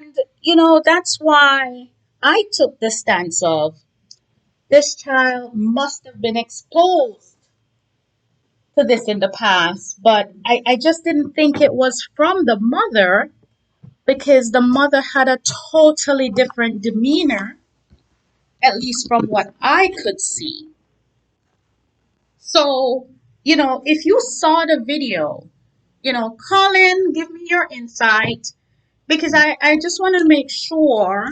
And, that's why I took the stance of this child must have been exposed to this in the past, but I just didn't think it was from the mother because the mother had a totally different demeanor, at least from what I could see. So, if you saw the video, call in, give me your insight, because I just want to make sure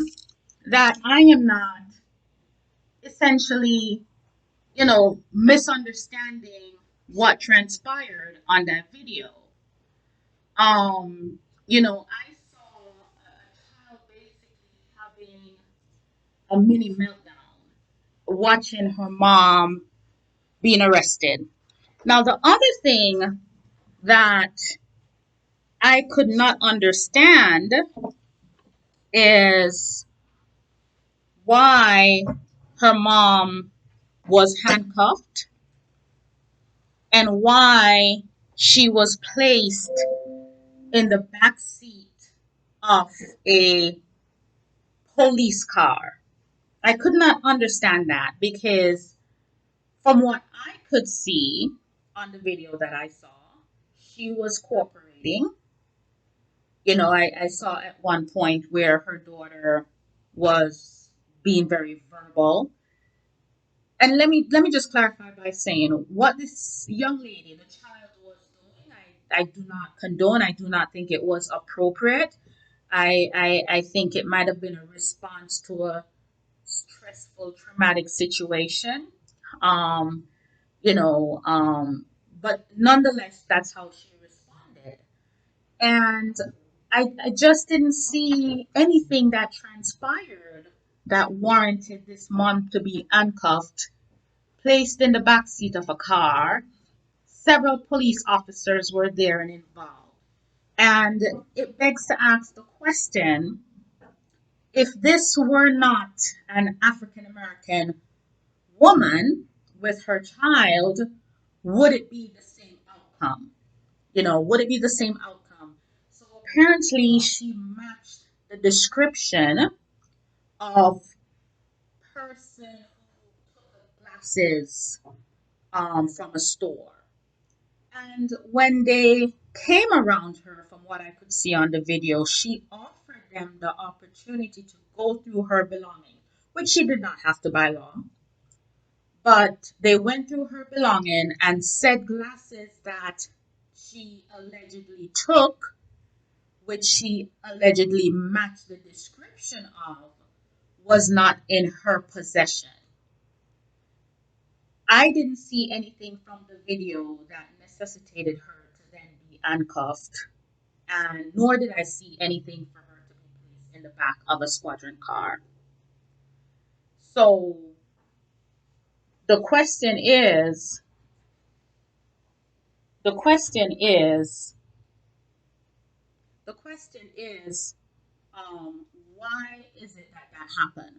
that I am not essentially, misunderstanding what transpired on that video. I saw a child basically having a mini meltdown, watching her mom being arrested. Now, the other thing that I could not understand is why her mom was handcuffed and why she was placed in the back seat of a police car. I could not understand that because from what I could see on the video that I saw, she was cooperating. I saw at one point where her daughter was being very verbal. And let me just clarify by saying what this young lady, the child, was doing. I do not condone. I do not think it was appropriate. I think it might have been a response to a stressful, traumatic situation. Um, you know, um, but nonetheless, that's how she responded. And I just didn't see anything that transpired that warranted this mom to be handcuffed, placed in the back seat of a car. Several police officers were there and involved. And it begs to ask the question, if this were not an African American woman with her child, would it be the same outcome? Would it be the same outcome? So apparently, she matched the description of person who took glasses from a store. And when they came around her, from what I could see on the video, she offered them the opportunity to go through her belongings, which she did not have to by law. But they went through her belonging and said glasses that she allegedly took, which she allegedly matched the description of, was not in her possession. I didn't see anything from the video that necessitated her to then be handcuffed, and nor did I see anything for her to be placed in the back of a squadron car. So the question is, the question is, the question is, um, why is it that that happened?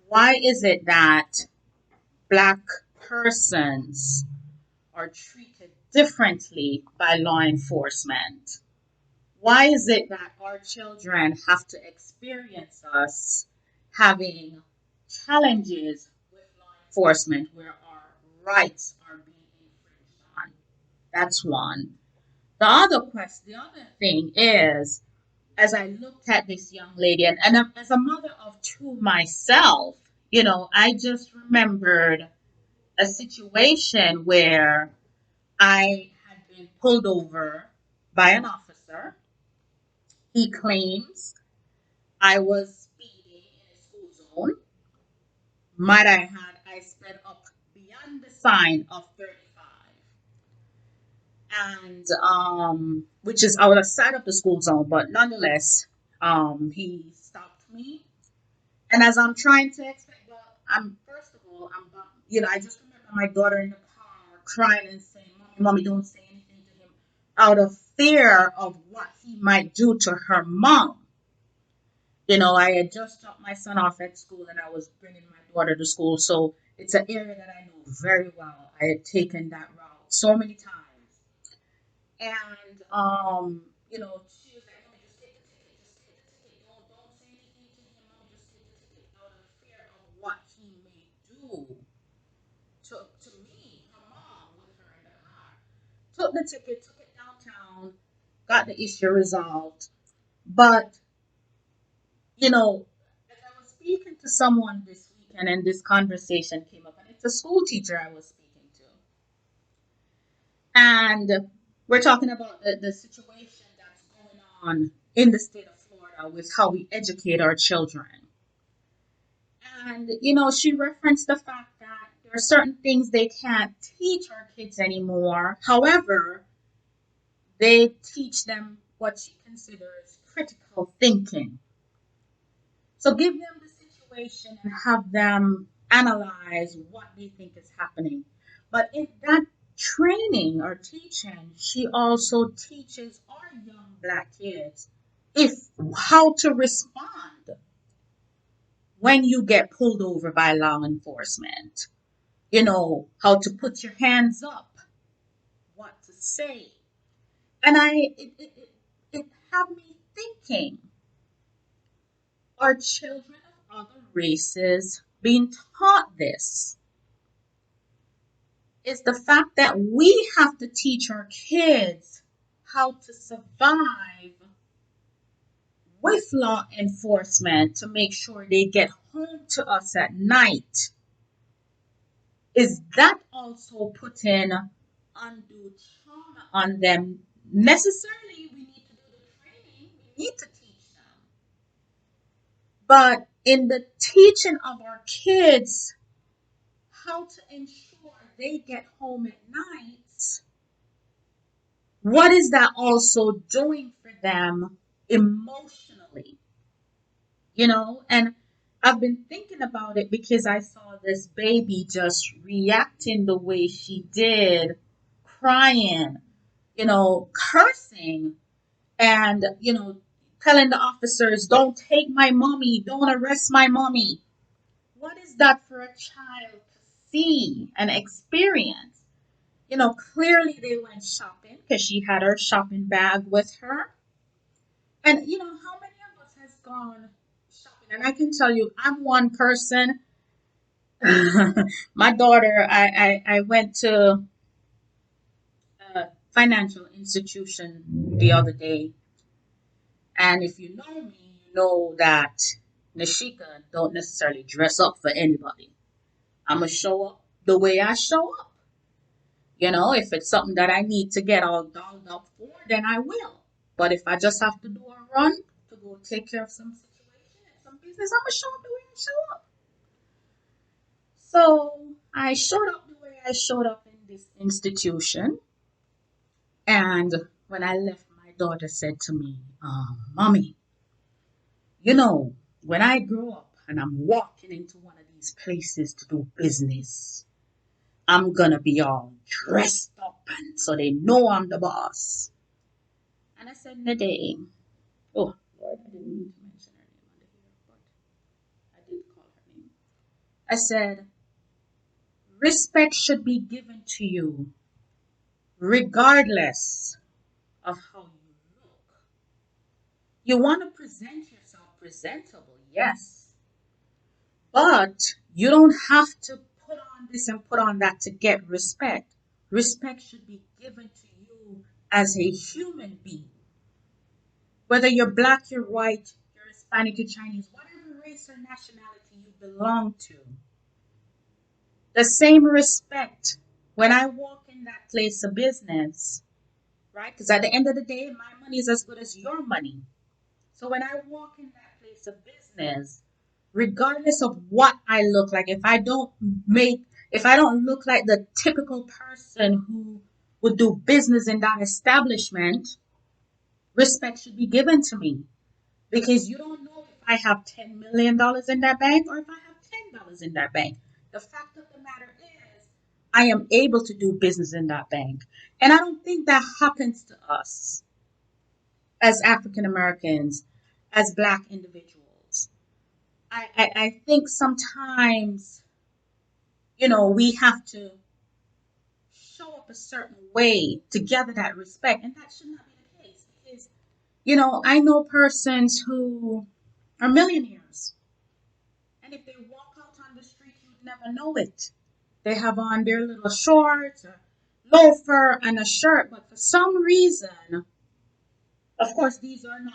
Why is it that black persons are treated differently by law enforcement? Why is it that our children have to experience us having challenges with law enforcement where our rights are being infringed on? That's one. The other thing is, as I looked at this young lady, and as a mother of two myself, I just remembered a situation where I had been pulled over by an officer. He claims I was speeding in a school zone. Might I add, I sped up beyond the sign of 35, and which is outside of the school zone, but nonetheless, he stopped me. And as I'm trying to explain, well, I'm first of all, I just remember my daughter in the car crying and saying, "Mommy, mommy, don't say anything to him," out of fear of what he might do to her mom. I had just dropped my son off at school and I was bringing my daughter to school. So it's an area that I know very well. I had taken that route so many times. And, she was like, "No, just take the ticket, the ticket, took it downtown, got the issue resolved. But, you know, as I was speaking to someone this weekend and this conversation came up, and it's a school teacher I was speaking to. And we're talking about the situation that's going on in the state of Florida with how we educate our children. And, she referenced the fact that there are certain things they can't teach our kids anymore. However, they teach them what she considers critical thinking. So give them the situation and have them analyze what they think is happening. But in that training or teaching, she also teaches our young black kids if how to respond when you get pulled over by law enforcement. How to put your hands up, what to say. And it had me thinking, are children of other races being taught this? Is the fact that we have to teach our kids how to survive with law enforcement to make sure they get home to us at night. Is that also putting undue trauma on them? Necessarily, we need to do the training, we need to teach them. But in the teaching of our kids how to ensure they get home at night, what is that also doing for them emotionally? And I've been thinking about it because I saw this baby just reacting the way she did, crying, cursing, and, telling the officers, don't take my mommy, don't arrest my mommy. What is that for a child to see and experience? Clearly they went shopping because she had her shopping bag with her. And how many of us has gone shopping? And I can tell you, I'm one person. My daughter, I went to a financial institution the other day, and if you know me, you know that Nashika don't necessarily dress up for anybody. I'm gonna show up the way I show up. If it's something that I need to get all dolled up for, then I will. But if I just have to do a run to go take care of some situation and some business, I'm gonna show up the way I show up. So I showed up the way I showed up in this institution. And when I left, my daughter said to me, Mommy, you know, when I grow up and I'm walking into one of these places to do business, I'm gonna be all dressed up and so they know I'm the boss. And I said, Nade, oh Lord, I didn't mean to mention her name under here, but I did call her name. I said, respect should be given to you regardless of how you look. You want to present yourself presentable, yes, but you don't have to put on this and put on that to get respect. Respect should be given to you as a human being. Whether you're black, you're white, you're Hispanic, you're Chinese, whatever race or nationality you belong to, the same respect when I walk in that place of business, right? Because at the end of the day, my money is as good as your money. So when I walk in that place of business, regardless of what I look like, if I don't look like the typical person who would do business in that establishment, respect should be given to me because you don't know if I have $10 million in that bank or if I have $10 in that bank. The fact of the matter is, I am able to do business in that bank. And I don't think that happens to us as African Americans, as Black individuals. I think sometimes, we have to show up a certain way to gather that respect. And that should not be the case because, I know persons who are millionaires. And if they walk out on the street, you'd never know it. They have on their little shorts or loafer and a shirt, but for some reason, of course, these are not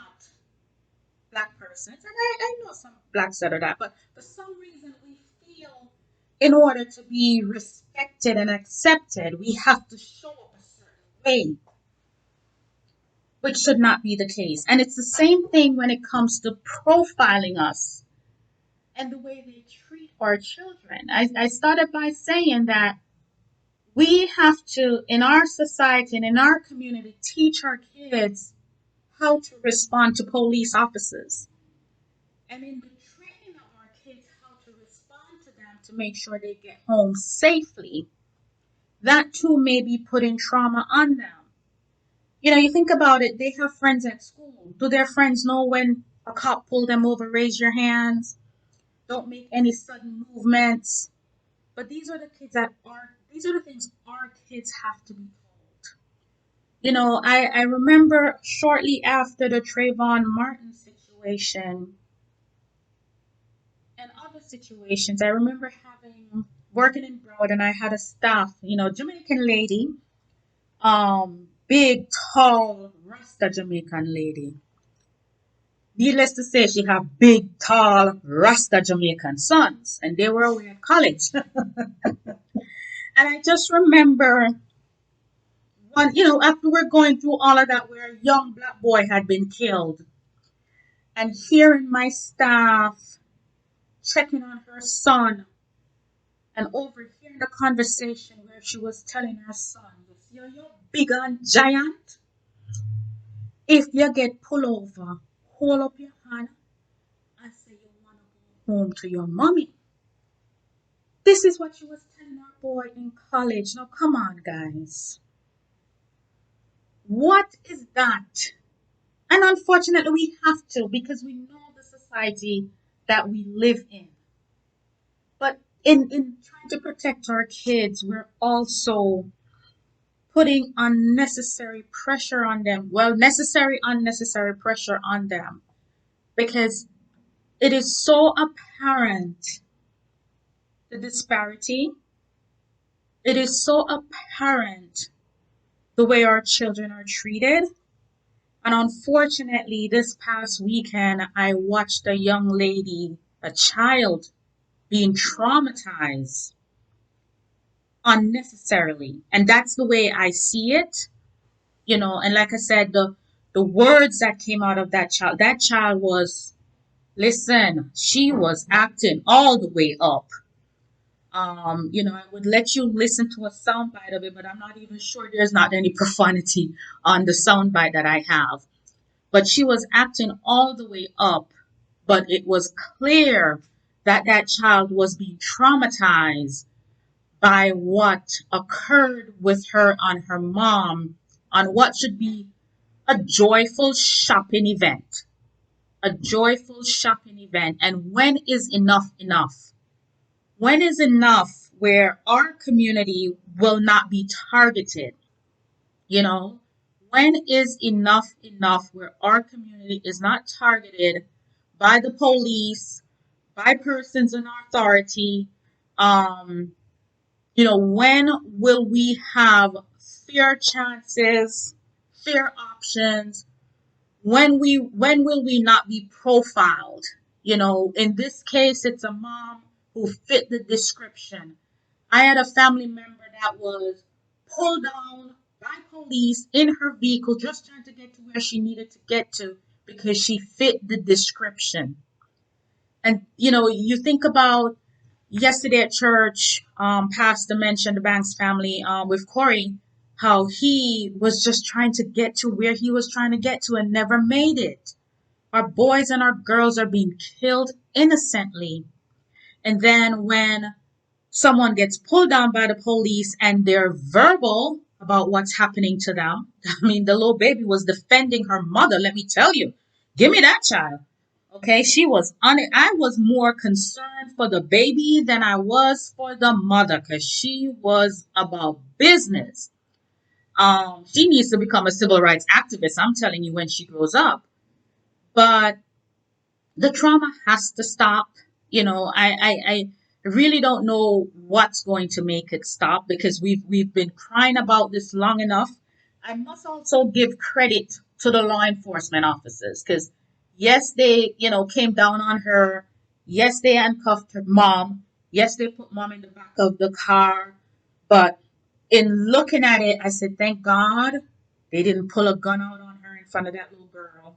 black persons, and I know some blacks that are that, but for some reason, we feel in order to be respected and accepted, we have to show up a certain way, which should not be the case. And it's the same thing when it comes to profiling us and the way they treat our children. I started by saying that we have to, in our society and in our community, teach our kids how to respond to police officers. And in the training of our kids, how to respond to them to make sure they get home safely, that too may be putting trauma on them. You know, you think about it, they have friends at school. Do their friends know when a cop pull them over, raise your hands, don't make any sudden movements? But these are the things our kids have to be told. You know, I remember shortly after the Trayvon Martin situation and other situations, I remember working in Broad, and I had a staff, Jamaican lady, big, tall, Rasta Jamaican lady. Needless to say, she had big, tall, Rasta Jamaican sons, and they were away at college. And I just remember after we're going through all of that, where a young black boy had been killed, and hearing my staff checking on her son and overhearing the conversation where she was telling her son, "You see, you're big and giant. If you get pulled over, hold up your hand and say you want to go home to your mommy." This is what she was telling our boy in college. Now, come on, guys. What is that? And unfortunately, we have to, because we know the society that we live in. But in trying to protect our kids, we're also putting unnecessary pressure on them. Well, necessary, unnecessary pressure on them. Because it is so apparent, the disparity. It is so apparent the way our children are treated. And unfortunately, this past weekend, I watched a young lady, a child, being traumatized unnecessarily. And that's the way I see it. And like I said, the words that came out of that child was, listen, she was acting all the way up. I would let you listen to a soundbite of it, but I'm not even sure there's not any profanity on the soundbite that I have. But she was acting all the way up, but it was clear that that child was being traumatized by what occurred with her and her mom on what should be a joyful shopping event. A joyful shopping event. And when is enough enough? When is enough where our community will not be targeted? You know, when is enough where our community is not targeted by the police, by persons in authority? When will we have fair chances, fair options? When will we not be profiled? In this case, it's a mom who fit the description. I had a family member that was pulled down by police in her vehicle just trying to get to where she needed to get to because she fit the description. And you think about yesterday at church, Pastor mentioned the Banks family with Corey, how he was just trying to get to where he was trying to get to and never made it. Our boys and our girls are being killed innocently. And then when someone gets pulled down by the police and they're verbal about what's happening to them. I mean, the little baby was defending her mother, let me tell you. Give me that child. Okay, she was on it. I was more concerned for the baby than I was for the mother because she was about business. She needs to become a civil rights activist, I'm telling you, when she grows up. But the trauma has to stop. I really don't know what's going to make it stop because we've been crying about this long enough. I must also give credit to the law enforcement officers because yes, they came down on her. Yes, they handcuffed her mom. Yes, they put mom in the back of the car. But in looking at it, I said, thank God they didn't pull a gun out on her in front of that little girl.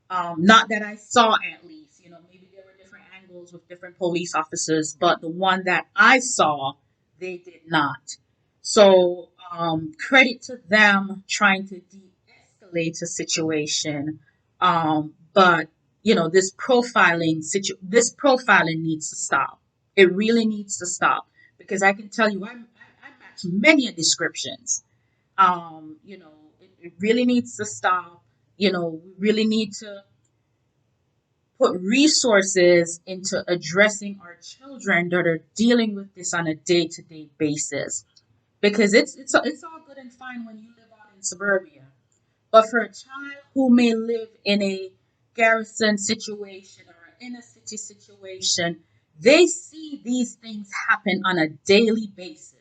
Not that I saw, at least, maybe there were different angles with different police officers, but the one that I saw, they did not. So, credit to them trying to de-escalate a situation. But this profiling needs to stop. It really needs to stop because I can tell you, I match many descriptions. It really needs to stop. We really need to put resources into addressing our children that are dealing with this on a day-to-day basis because it's all good and fine when you live out in suburbia, but for a child who may live in a garrison situation or an inner city situation, they see these things happen on a daily basis.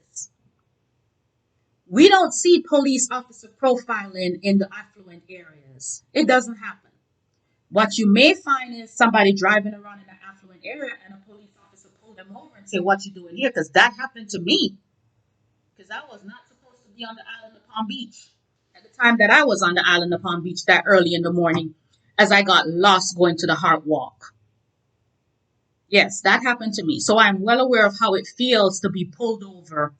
We don't see police officer profiling in the affluent areas. It doesn't happen. What you may find is somebody driving around in an affluent area and a police officer pull them over and say, "What you doing here?" Because that happened to me. Because I was not supposed to be on the island of Palm Beach at the time that I was on the island of Palm Beach that early in the morning, as I got lost going to the Heart Walk. Yes, that happened to me. So I'm well aware of how it feels to be pulled over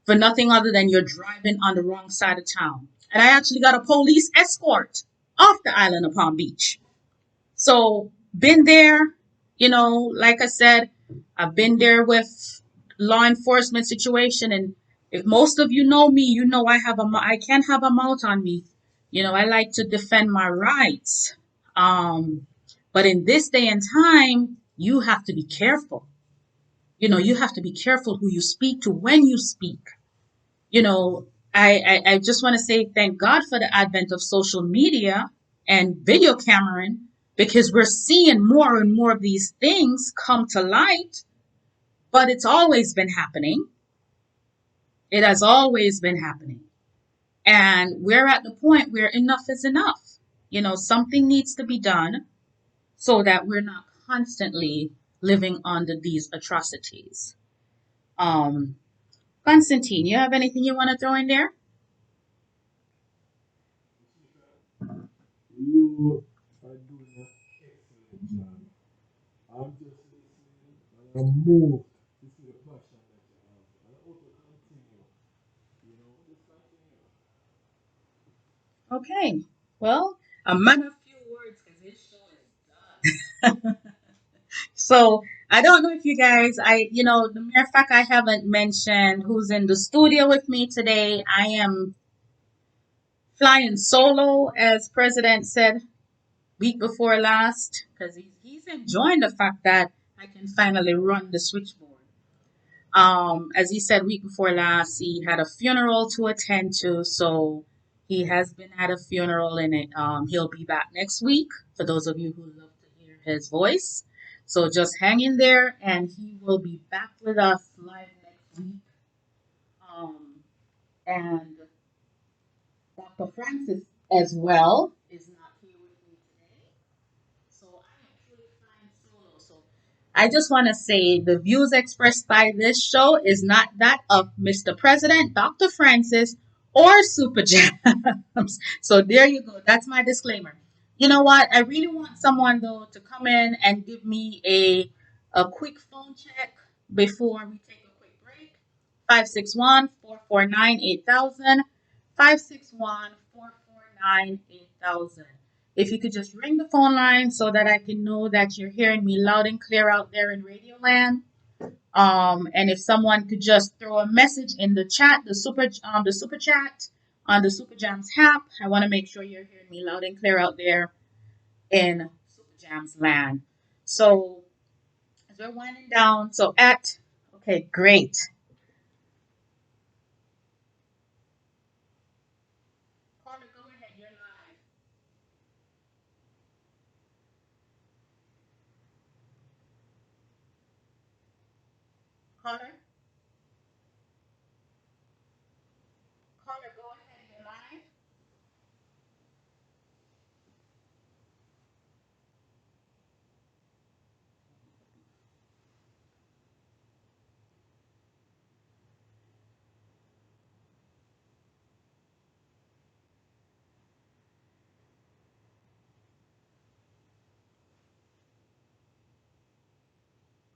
for nothing other than you're driving on the wrong side of town. And I actually got a police escort off the island of Palm Beach. So, been there, like I said, I've been there with law enforcement situation. And if most of you know me, I can have a mouth on me. I like to defend my rights. But in this day and time, you have to be careful. You have to be careful who you speak to when you speak. you know, I just want to say thank God for the advent of social media and video cameraing because we're seeing more and more of these things come to light, but it's always been happening. It has always been happening. And we're at the point where enough is enough. Something needs to be done so that we're not constantly living under these atrocities. Um, Constantine, you have anything you want to throw in there? You are doing an excellent job. I'm just listening and I'm moved to see the passion that you have. And I hope you continue. Just continue. Okay. Well, a man of few words because his show is done. So I don't know if you guys, the mere fact I haven't mentioned who's in the studio with me today. I am flying solo, as President said week before last, because he's enjoying the fact that I can finally run the switchboard. As he said week before last, he had a funeral to attend to, so he has been at a funeral and he'll be back next week for those of you who love to hear his voice. So just hang in there and he will be back with us live next week. Um, and Dr. Francis as well is not here with me today. So I am truly flying solo. So I just want to say the views expressed by this show is not that of Mr. President, Dr. Francis, or Super Jams. So there you go. That's my disclaimer. You know what? I really want someone though to come in and give me a quick phone check before we take a quick break. 561-449-8000. 561-449-8000. If you could just ring the phone line so that I can know that you're hearing me loud and clear out there in Radio Land. And if someone could just throw a message in the chat, the super chat on the SupaJamz app. I want to make sure you're hearing me loud and clear out there in SupaJamz land. So as we're winding down, okay, great. Caller, go ahead, you're live. Caller, caller, go ahead. You're live.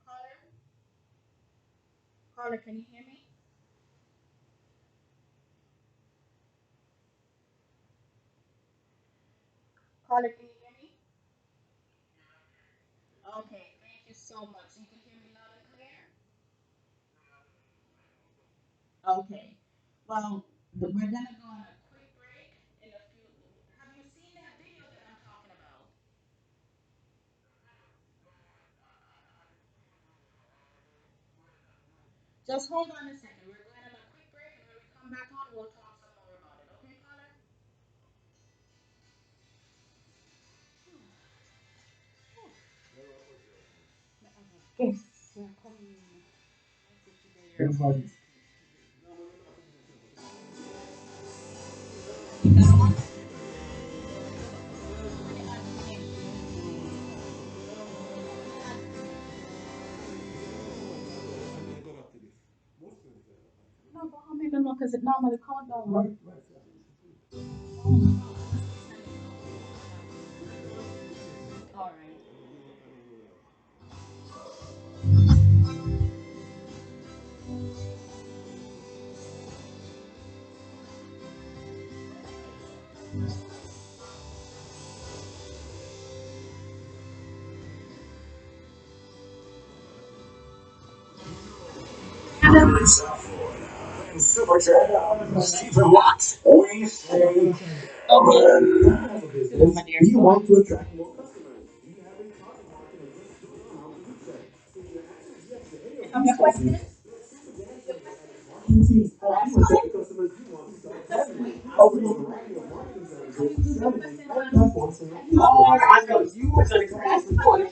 Caller, caller, can you hear me? Caller, can you hear me? Okay, thank you so much. You can hear me loud and clear? Okay. Well, we're gonna go on a quick break in a few. Have you seen that video that I'm talking about? Just hold on a second. We're going on a quick break, and when we come back on, we'll talk some more about it. Okay, caller? Yes, we're coming. Everybody. No, but how many know? Because it normally count down. Right, Right? right. All right. SupaJamz. Keep it locked. We stay Okay. as a business, do you want to attract more customers? Do you have a target market and what's going on? How would you check? So your answer is yes to any of these questions. Let SupaJamz and its marketing team help you attract the customers you want to start targeting. Offering a variety of marketing services, strategies, and platforms to help you Oh, grow I your know business. you were going to That's correct me. fine.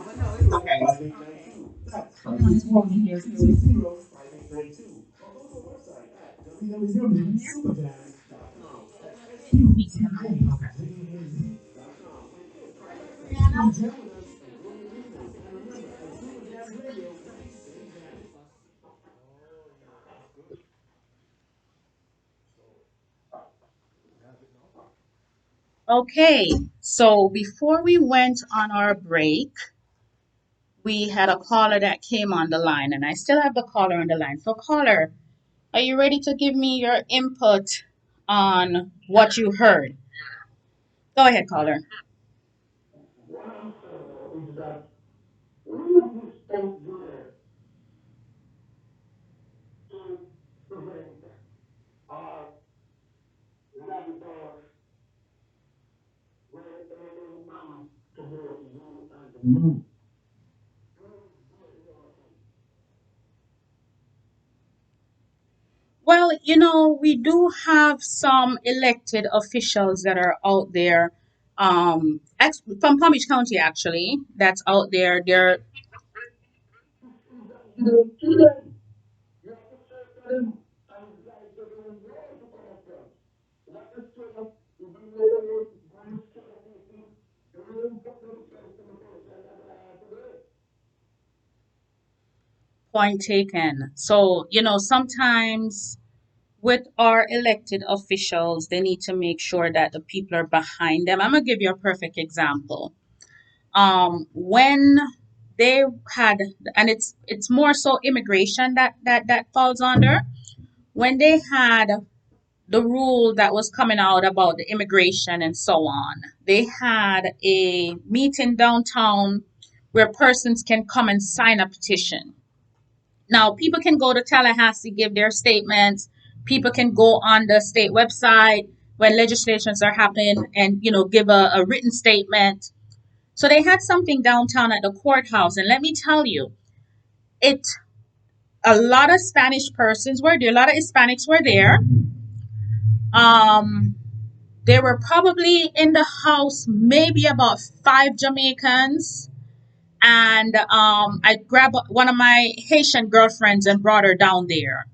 But no, it's okay. 5892. That's Hold on, it's warming here. 5892. Or go to our website at www.superjams.com. That's SuperJamz.com. And kids, try our website. Jam with us and grow your business. And remember, at Super Jams Radio, we stay jamming. Oh, yeah, that's good. So, we have it now. Okay. So before we went on our break, we had a caller that came on the line, and I still have the caller on the line. So, caller, are you ready to give me your input on what you heard? Go ahead, caller. What I'm saying is that we stay there to prevent our labradors where they mama to go to you and to me. Well, we do have some elected officials that are out there, from Palm Beach County, actually, that's out there. They're You to them. You have to say to them and like to them where to come up from. What is straight up, you bring the way, going straight up people, you will put them place to the person that they are today. point taken. So, sometimes with our elected officials, they need to make sure that the people are behind them. I'm gonna give you a perfect example. When they had, and it's more so immigration that falls under. When they had the rule that was coming out about the immigration and so on, they had a meeting downtown where persons can come and sign a petition. Now, people can go to Tallahassee, give their statements. People can go on the state website when legislations are happening and, give a written statement. So they had something downtown at the courthouse. And let me tell you, it a lot of Spanish persons were there, a lot of Hispanics were there. Um, there were probably in the house maybe about 5 Jamaicans and I grabbed one of my Haitian girlfriends and brought her down there.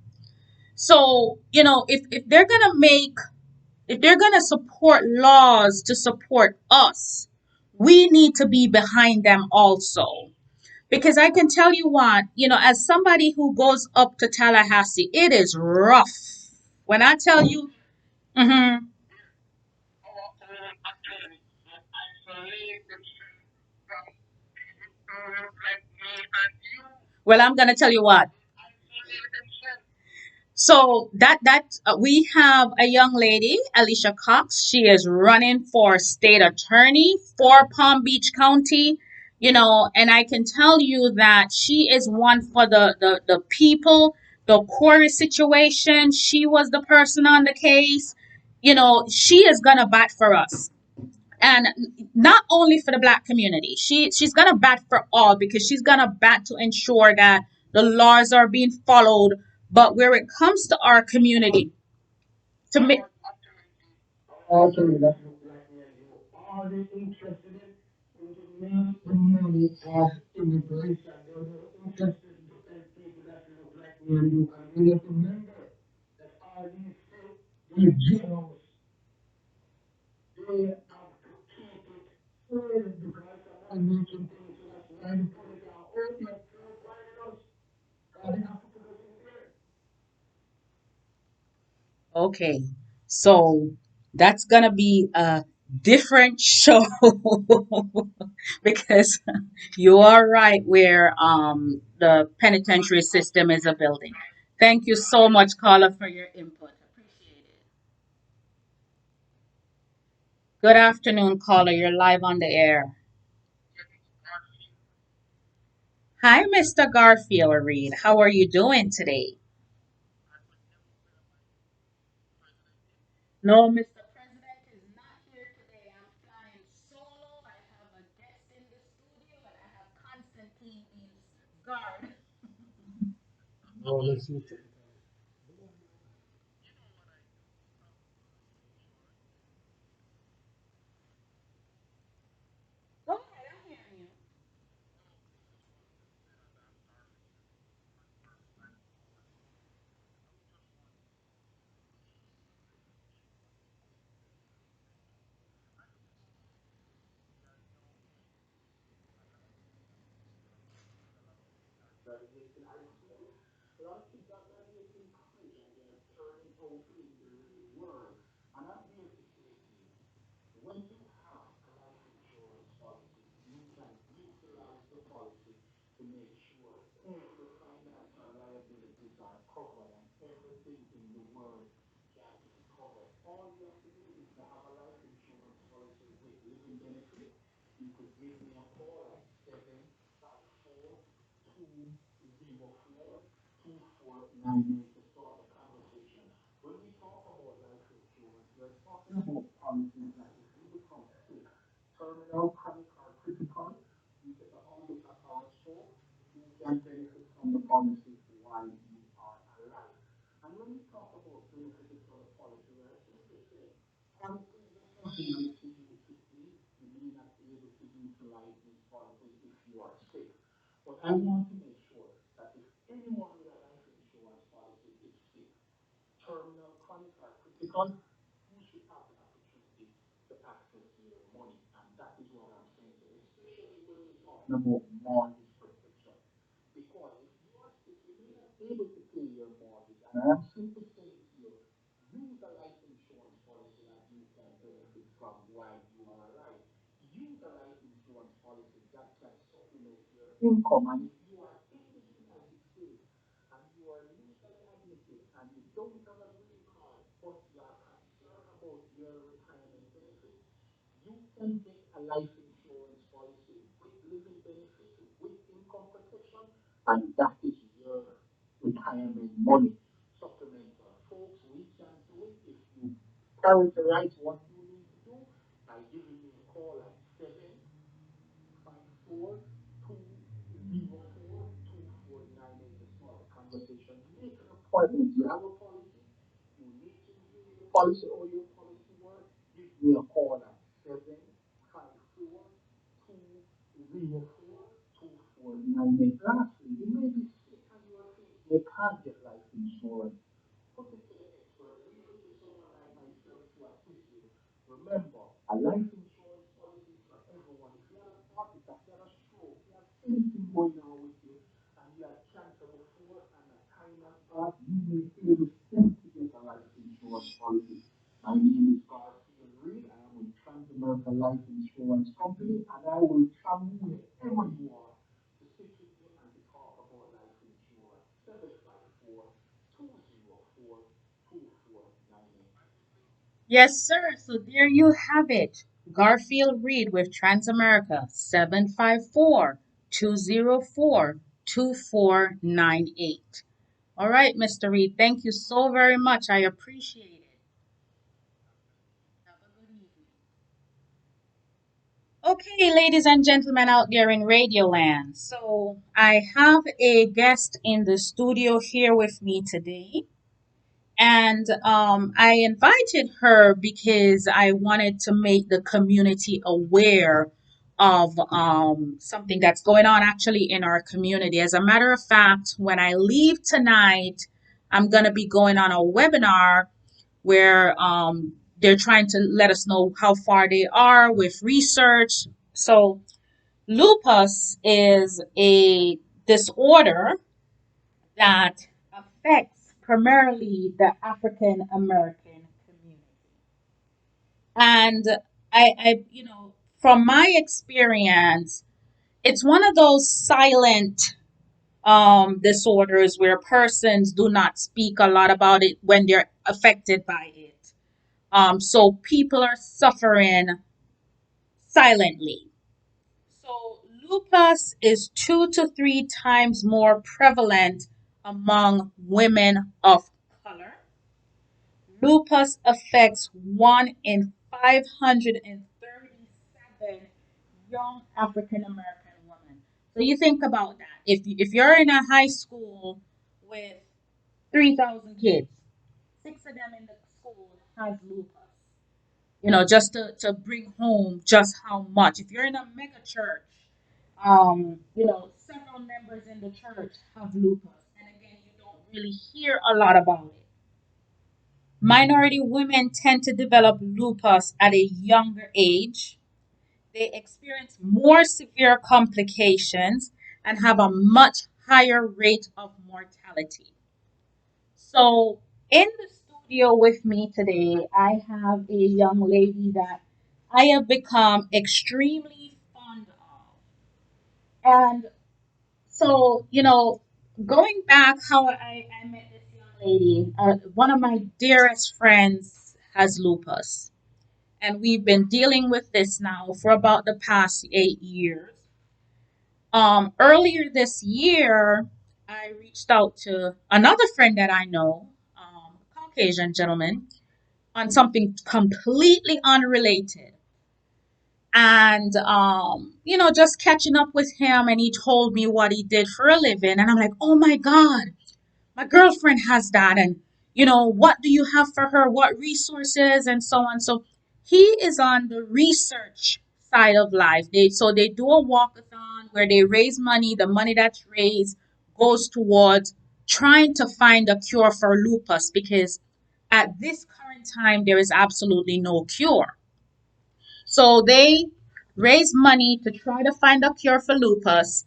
So, if they're gonna make, if they're gonna support laws to support us, we need to be behind them also. Because I can tell you what, as somebody who goes up to Tallahassee, it is rough. When I tell you, mhm. Well, I'm gonna tell you what. So we have a young lady, Alicia Cox. She is running for state attorney for Palm Beach County. And I can tell you that she is one for the people, the quarry situation. She was the person on the case. She is gonna bat for us, and not only for the black community. She's gonna bat for all, because she's gonna bat to ensure that the laws are being followed. But where it comes to our community, to make, Also, that look like me and you. Are they interested in to make the money of immigration? They're not interested in to help people that look like me and you. And we have to remember that all these things, these generals, they have to keep it full because I'm not making things so that's why the politics are open up to us. God, they have to put us in there. okay, so that's gonna be a different show. Because you are right where the penitentiary system is a building. Thank you so much, Carla, for your input. Appreciate it. Good afternoon, caller. You're live on the air. Hi, Mr. Garfield Reed. How are you doing today? No, Mr. President is not here today. I'm flying solo. I have a guest in the studio, and I have Constantine in guard. Now let's look at it. Go ahead, I'm hearing you. Graduating high school, a lot of kids are graduating college and they're turning out in the real world. And I'm here to say to you, when you have a life insurance policy, you can utilize the policy to make sure every financial liabilities are covered and everything in the world can be covered. All you have to do is to have a life insurance policy with living benefit. You could give me a call at 754-204-98 to start the conversation. When we talk about life insurance, we're talking about policies that if you become sick, terminal, chronic, or critical, you get a $100 stroke, you can benefit from the policy while you are alive. And when we talk about benefiting from the policy, we're simply saying policies are something that you use quickly. You may not be able to utilize these policies if you are sick. But I want to make sure that if anyone with a life insurance policy is sick, terminal, chronic, or critical, you should have the opportunity to access your money. And that is what I'm saying. So especially when we're talking about mortgage protection. Because if you are sick, you may not be able to pay your mortgage. And I am simply saying to you, use a life insurance policy that you can benefit from while you are alive. Use a life insurance policy that can supplement your income. And if you are in the United States and you are legally admitted and you don't have a green card, but you are concerned about your retirement benefits, you can get a life insurance policy with living benefits, with income protection, and that is your retirement money supplemental. Folks, we can do it if you prioritize what you need to do by giving me a call at 754-204-2498 to start the conversation. Make an appointment. You have a policy. You need to review your policy or your policy work. Give me a call at 754-204-2498 for 98. Lastly, you may be sick and you are thinking you can't get life insurance. Put it to the expert. Leave it to someone like myself to assist you. Remember, a life insurance policy is for everyone. If you have a heart attack, you have a stroke, you have anything going on with you, and you had cancer before and a time has passed, you may be able to get a life insurance policy. My name is Garfield Reed. I am with Transamerica Life Insurance Company, and I will come wherever you are to sit with you and to talk about life insurance. 754-204-2498. Yes, sir. So there you have it. Garfield Reed with Transamerica, 754-204-2498. All right, Mr. Reed, thank you so very much. I appreciate it. Have a good evening. Okay, ladies and gentlemen out there in Radio Land. So I have a guest in the studio here with me today. And I invited her because I wanted to make the community aware of something that's going on actually in our community. As a matter of fact, when I leave tonight, I'm going to be going on a webinar where they're trying to let us know how far they are with research. So, lupus is a disorder that affects primarily the African American community. And from my experience, it's one of those silent disorders where persons do not speak a lot about it when they're affected by it. So people are suffering silently. So lupus is 2 to 3 times more prevalent among women of color. Lupus affects 1 in 537 young African American women. So you think about that. If you're in a high school with 3,000 kids, six of them in the school has lupus. Just to bring home just how much. If you're in a mega church, several members in the church have lupus. And again, you don't really hear a lot about it. Minority women tend to develop lupus at a younger age. They experience more severe complications and have a much higher rate of mortality. So, in the studio with me today, I have a young lady that I have become extremely fond of. And so, going back how I met this young lady, one of my dearest friends has lupus. And we've been dealing with this now for about the past 8 years. Earlier this year, I reached out to another friend that I know, a Caucasian gentleman, on something completely unrelated. And, just catching up with him, and he told me what he did for a living. And I'm like, oh my God, my girlfriend has that. And what do you have for her, what resources, and so on. So he is on the research side of life. They do a walkathon where they raise money. The money that's raised goes towards trying to find a cure for lupus, because at this current time there is absolutely no cure. So they raise money to try to find a cure for lupus.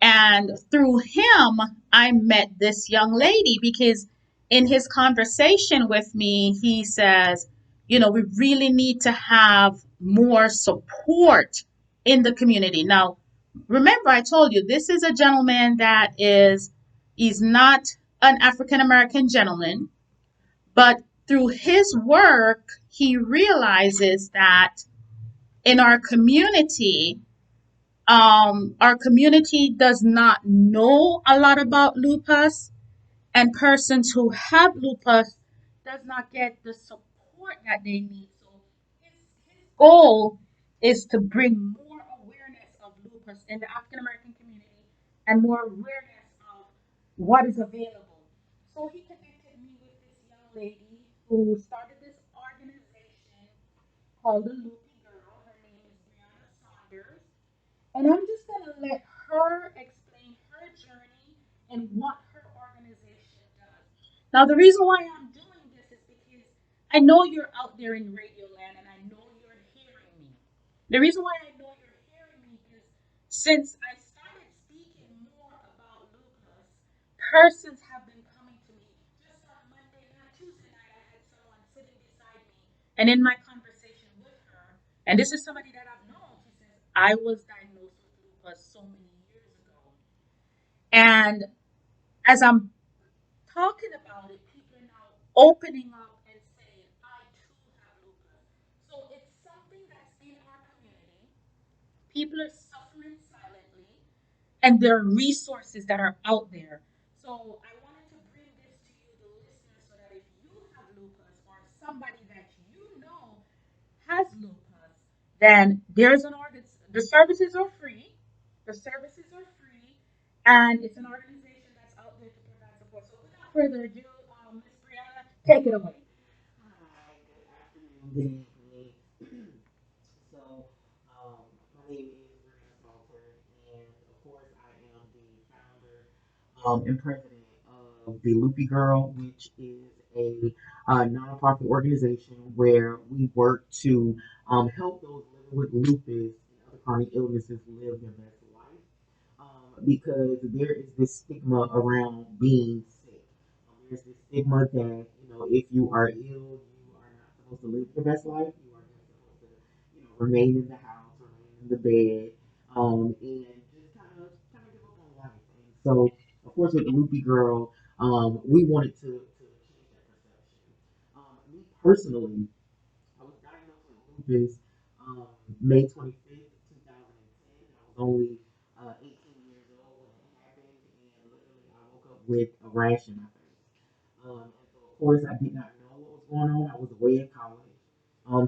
And through him, I met this young lady because in his conversation with me, he says, we really need to have more support in the community. Now, remember, I told you this is a gentleman he's not an African American gentleman, but through his work, he realizes that in our community does not know a lot about lupus, and persons who have lupus does not get the support that they need. So his goal is to bring more awareness of lupus in the African American community and more awareness of what is available. So he connected me with this young lady who started this organization called the Lupie Girl. Her name is Brianna Saunders. And I'm just going to let her explain and what her organization does. Now, the reason why I'm doing this is because I know you're out there in radio land and I know you're hearing me. The reason why I know you're hearing me is since I started speaking more about lupus, persons have been coming to me. Just on Monday night, Tuesday night, I had someone sitting beside me, and in my conversation with her, and this is somebody that I've known, she says, I was diagnosed with lupus so many years ago. And as I'm talking about it, people are now opening up and saying, I too have lupus. So it's something that's in our community. People are suffering silently, and there are resources that are out there. So I wanted to bring this to you, the listeners, so that if you have lupus or somebody that you know has lupus, then there's an organ. The services are free. The services are free, and it's an organization that's out there to provide support. So without further ado, Miss Brianna, take it away. Hi, good afternoon, good evening. So, my name is Brianna Salter, and of course, I am the founder and president of the Lupie Girl, which is a nonprofit organization where we work to help those living with lupus and other chronic illnesses live their best life. Because there is this stigma around being sick. There's this stigma that if you are ill, you are not supposed to live your best life. You are just supposed to remain in the house, remain in the bed, and just kind of give up on life. And so, of course, with the Loopy Girl, we wanted to change that perception. Me personally, I was diagnosed with lupus May 25th, 2010. I was only 18 years old when it happened, and literally I woke up with a rash in my face. And so, of course, I did not know what was going on. I was away in college.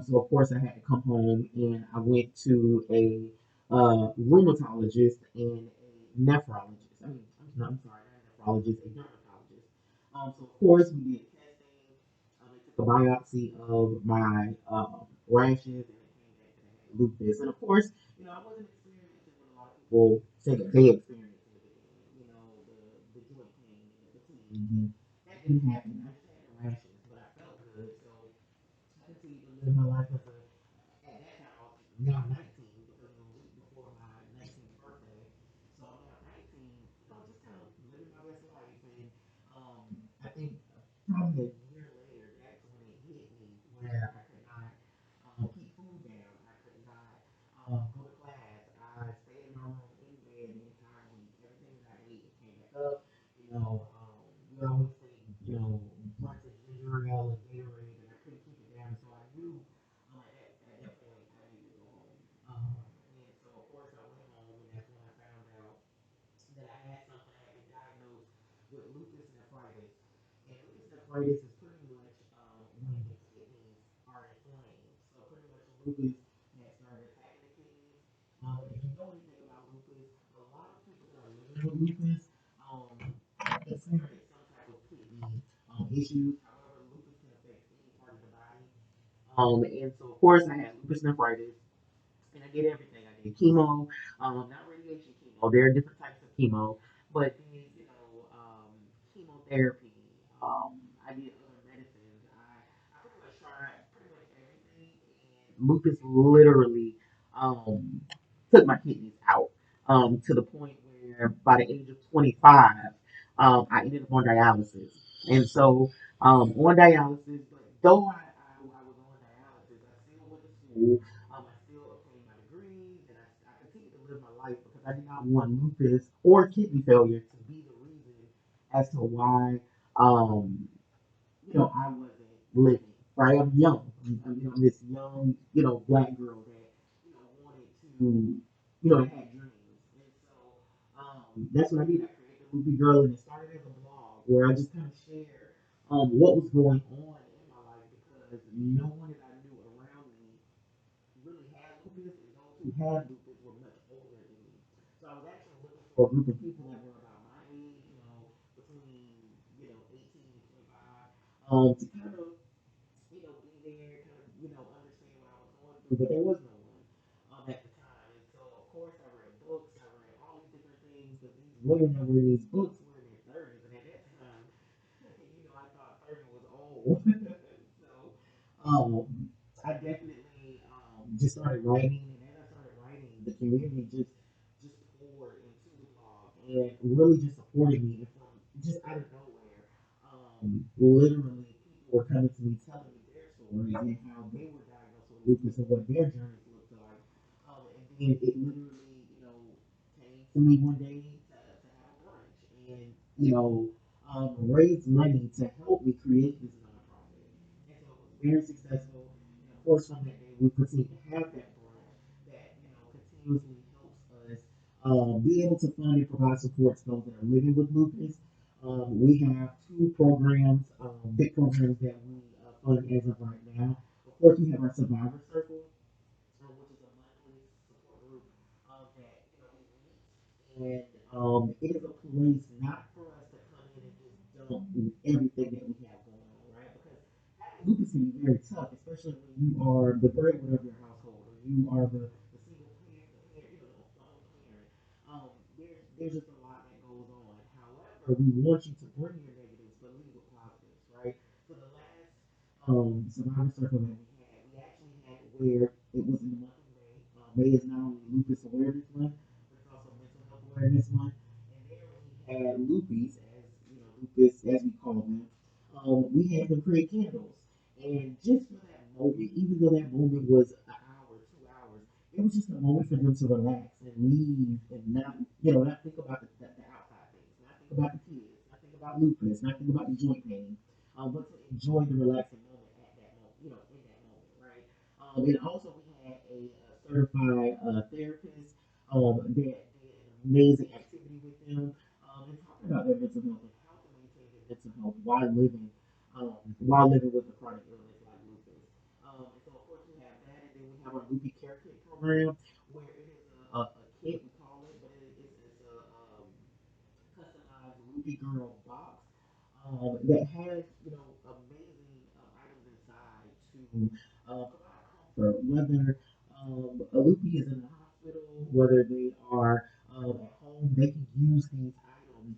So, of course, I had to come home, and I went to a rheumatologist and a nephrologist. I'm sorry, not a nephrologist, a dermatologist. So, of course, we did testing. They took a biopsy of my rashes, and it came back that I had lupus. And, of course, I wasn't experiencing what a lot of people say that they experience in the beginning. The joint pain and the fatigue. That didn't happen. I just had the rashes, but I felt good. So I continued to live my life at that time I was now 19 because it was a week before my 19th birthday. So I'm now 19, just kind of living my best life. And I think probably a year later, that's when it hit me where I could not keep food down. I could not go to class. I stayed in my room in bed the entire week. Everything that I ate came back up. We always say, lots of ginger ale and Gatorade, and I couldn't keep it down. So I knew at that point I needed to go home. And so, of course, I went home, and that's when I found out that I had something. I had been diagnosed with lupus nephritis. And lupus nephritis is pretty much when the kidneys are inflamed. So pretty much lupus has started attacking the kidneys. If you know anything about lupus, a lot of people that are living with lupus experience some type of kidney issues. However, lupus can affect any part of the body. And so of course I had lupus nephritis and I did everything. I did chemo, not radiation chemo. There are different types of chemo, but then chemotherapy. I did other medicines. I pretty much tried pretty much everything, and lupus literally um, took my kidneys out to the point where by the age of 25, I ended up on dialysis. And so on dialysis, but though I was on dialysis, I still went to school. I still obtained my degrees, and I continued to live my life because I did not want lupus or kidney failure to be the reason as to why, um, I wasn't living. Right? I'm young. I'm this young, black girl that, wanted to, had dreams. And so, that's what I did. I created the Lupie Girl, and it started as a blog where I just kind of shared, what was going on in my life because no one that I knew around me really had lupus, and those who had lupus were much older than me. So I was actually looking for a group of people that were about my age, between 18 and 25, to kind of be there, kind of understand what I was going through. But there was no one at the time, and so of course I read books, I read all these different things. But these women that were in these books were in their know. So I definitely just started writing, and as I started writing, the community just poured into the blog and really just supported me. And from just out of nowhere, literally people were coming to me telling me their stories and how they were diagnosed with lupus and what their journeys looked like. And then it literally, came to me one day to have a brunch and raise money to help me create this nonprofit. And so it was very successful. And of course, from that day, we continue to have that brunch that continuously helps us be able to fund and provide support to those that are living with lupus. We have two programs, big programs that we fund as of right now. Of course, we have our Survivor Circle, which is a monthly support group that we meet, and it is a place not for us to come in and just dump everything that we have going on, right? Because having lupus can be very tough, especially when you are the breadwinner of your household or you are the single parent, the only parent. There's just a lot that goes on. However, we want you to bring your negatives but leave with positives, right? So the last Survivor Circle that we actually had where it was in the month of May. May is not only Lupus Awareness Month, but it's also Mental Health Awareness Month. And there we had Lupies, as lupus as we call them. We had them create candles, and just for that moment, even though that moment was an hour, 2 hours, it was just a moment for them to relax and leave and not, not think about the outside things, not think about the kids, not think about lupus, not think about the joint pain, but to enjoy the relaxing moment at that moment, in that moment, right? And also we had a certified therapist that did an amazing activity with them and talking about their mental health and how to maintain their mental health while living with a chronic illness like lupus. And so of course we have that, and then we have our Lupie Care Kit program where it is a kit we call it, but it's a customized Lupie Girl box that has amazing items inside to provide comfort, whether a Lupie is in the hospital, whether they are at home, they can use these items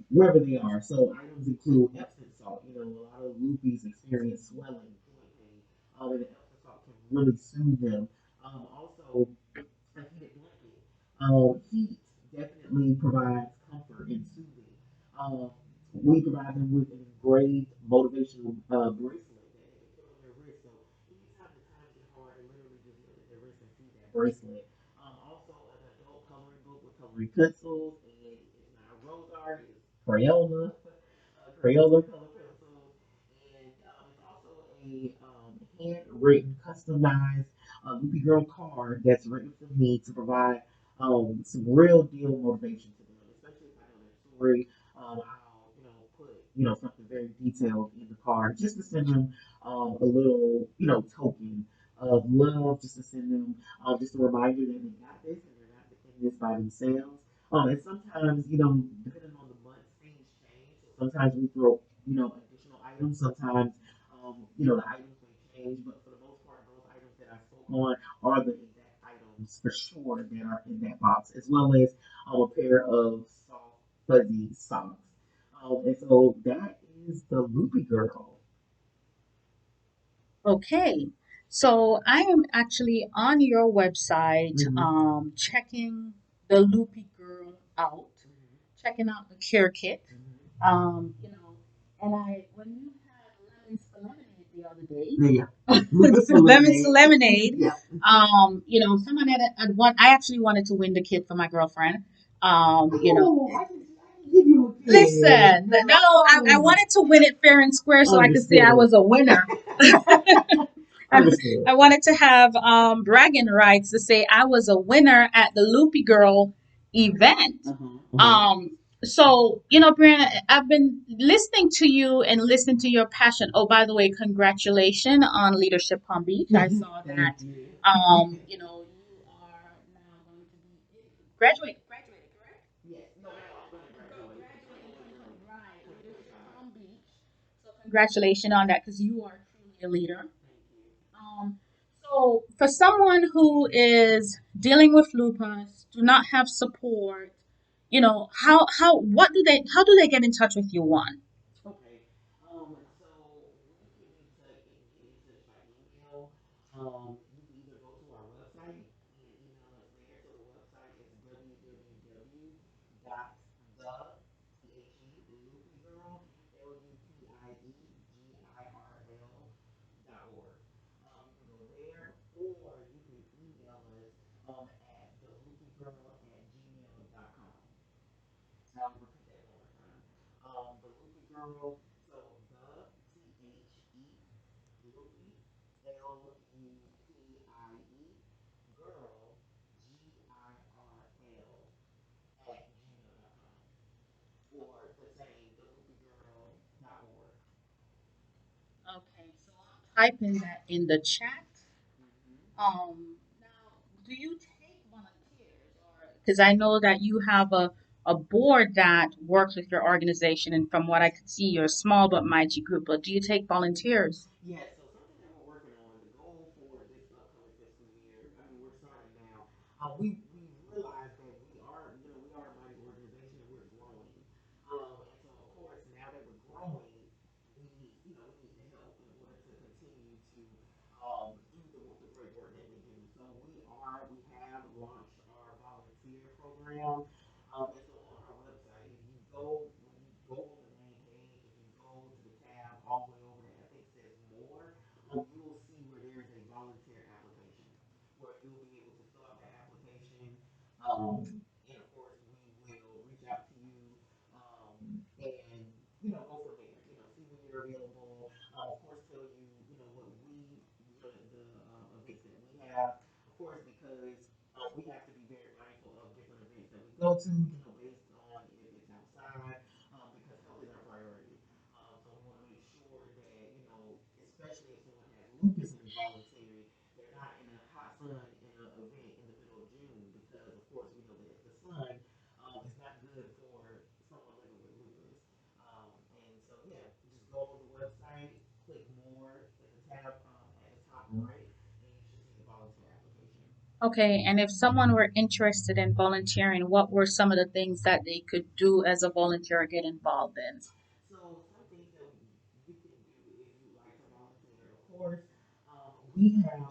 wherever they are. So items include Epsom salt. A lot of Lupies experience swelling, joint pain, and the Epsom salt can really soothe them. Also, a heated blanket. Heat definitely provides comfort and soothing. Um, we provide them with an engraved motivational bracelet that they can put on their wrist. So anytime the times get hard, they literally just look at their wrist and see that bracelet. Also, an adult coloring book with coloring pencils, and it's not rose art, it's Crayola, Crayola color pencils, and it's also a handwritten, customized Lupie Girl card that's written for me to provide some real deal motivation to them, especially if I know their story. I'll put something very detailed in the card just to send them a little token of love, just to send them just a reminder that they got this and they're not in this by themselves. And sometimes, depending on the month, things change. So sometimes we throw, additional items. Sometimes, the items may change, but for the most part, those items that I spoke on are the exact items for sure that are in that box, as well as a pair of soft, fuzzy socks. And so that is the Loopy Girl. Okay. So I am actually on your website, checking the Loopy Girl out, checking out the care kit. You know, and when you had lemons for lemonade the other day, Yeah. lemons for lemonade, Yeah. someone had one. I actually wanted to win the kit for my girlfriend. I can give you a kid. Listen, no, I wanted to win it fair and square so I could say I was a winner. I, Understood. I wanted to have bragging rights to say I was a winner at the Loopy Girl event. So, Brianna, I've been listening to you and listening to your passion. Oh, by the way, congratulations on Leadership Palm Beach. I saw that. You are now going to be graduated, correct? Yes. No, I'm going to graduate. Right, Leadership Palm Beach. So, congratulations on that because you are truly a leader. Thank you. Um, so for someone who is dealing with lupus, do not have support, how do they get in touch with you? One. Okay. So Girl. So the THE Lupie LUPIE Girl GIRL at gmail.com or the same theloopygirl.org. Okay, so I'm typing that in the chat. Mm-hmm. Now, do you take volunteers, or because I know that you have a board that works with your organization, and from what I could see, you're a small but mighty group. But do you take volunteers? Yes, so something that we're working on, the goal for this upcoming fiscal year, I mean, we're starting now. We realized that we are a mighty organization and we're growing. And so, of course, now that we're growing, we need the help in order to continue to do the great work that we do. So we have launched our volunteer program. And so on our website, if you go, when you go on the main page, if you go to the tab all the way over there, I think it says more, you will see where there is a volunteer application where you'll be able to fill out that application. And of course, we will reach out to you and, go from there. See when you're available. Of course, tell you, what the events that we have. Of course, because we have to be very mindful of different events that we go to, based on if it's outside, because health is our priority. So we want to make sure that, especially if someone has lupus and is voluntary, they're not in a hot sun in an event in the middle of June, because of course we know that the sun is not good for someone living with lupus. And so yeah, just go on the website, click more in the tab at the top right, and you should see the volunteer application. Okay, and if someone were interested in volunteering, what were some of the things that they could do as a volunteer or get involved in? So some things that you can do if you like to volunteer, of course, we have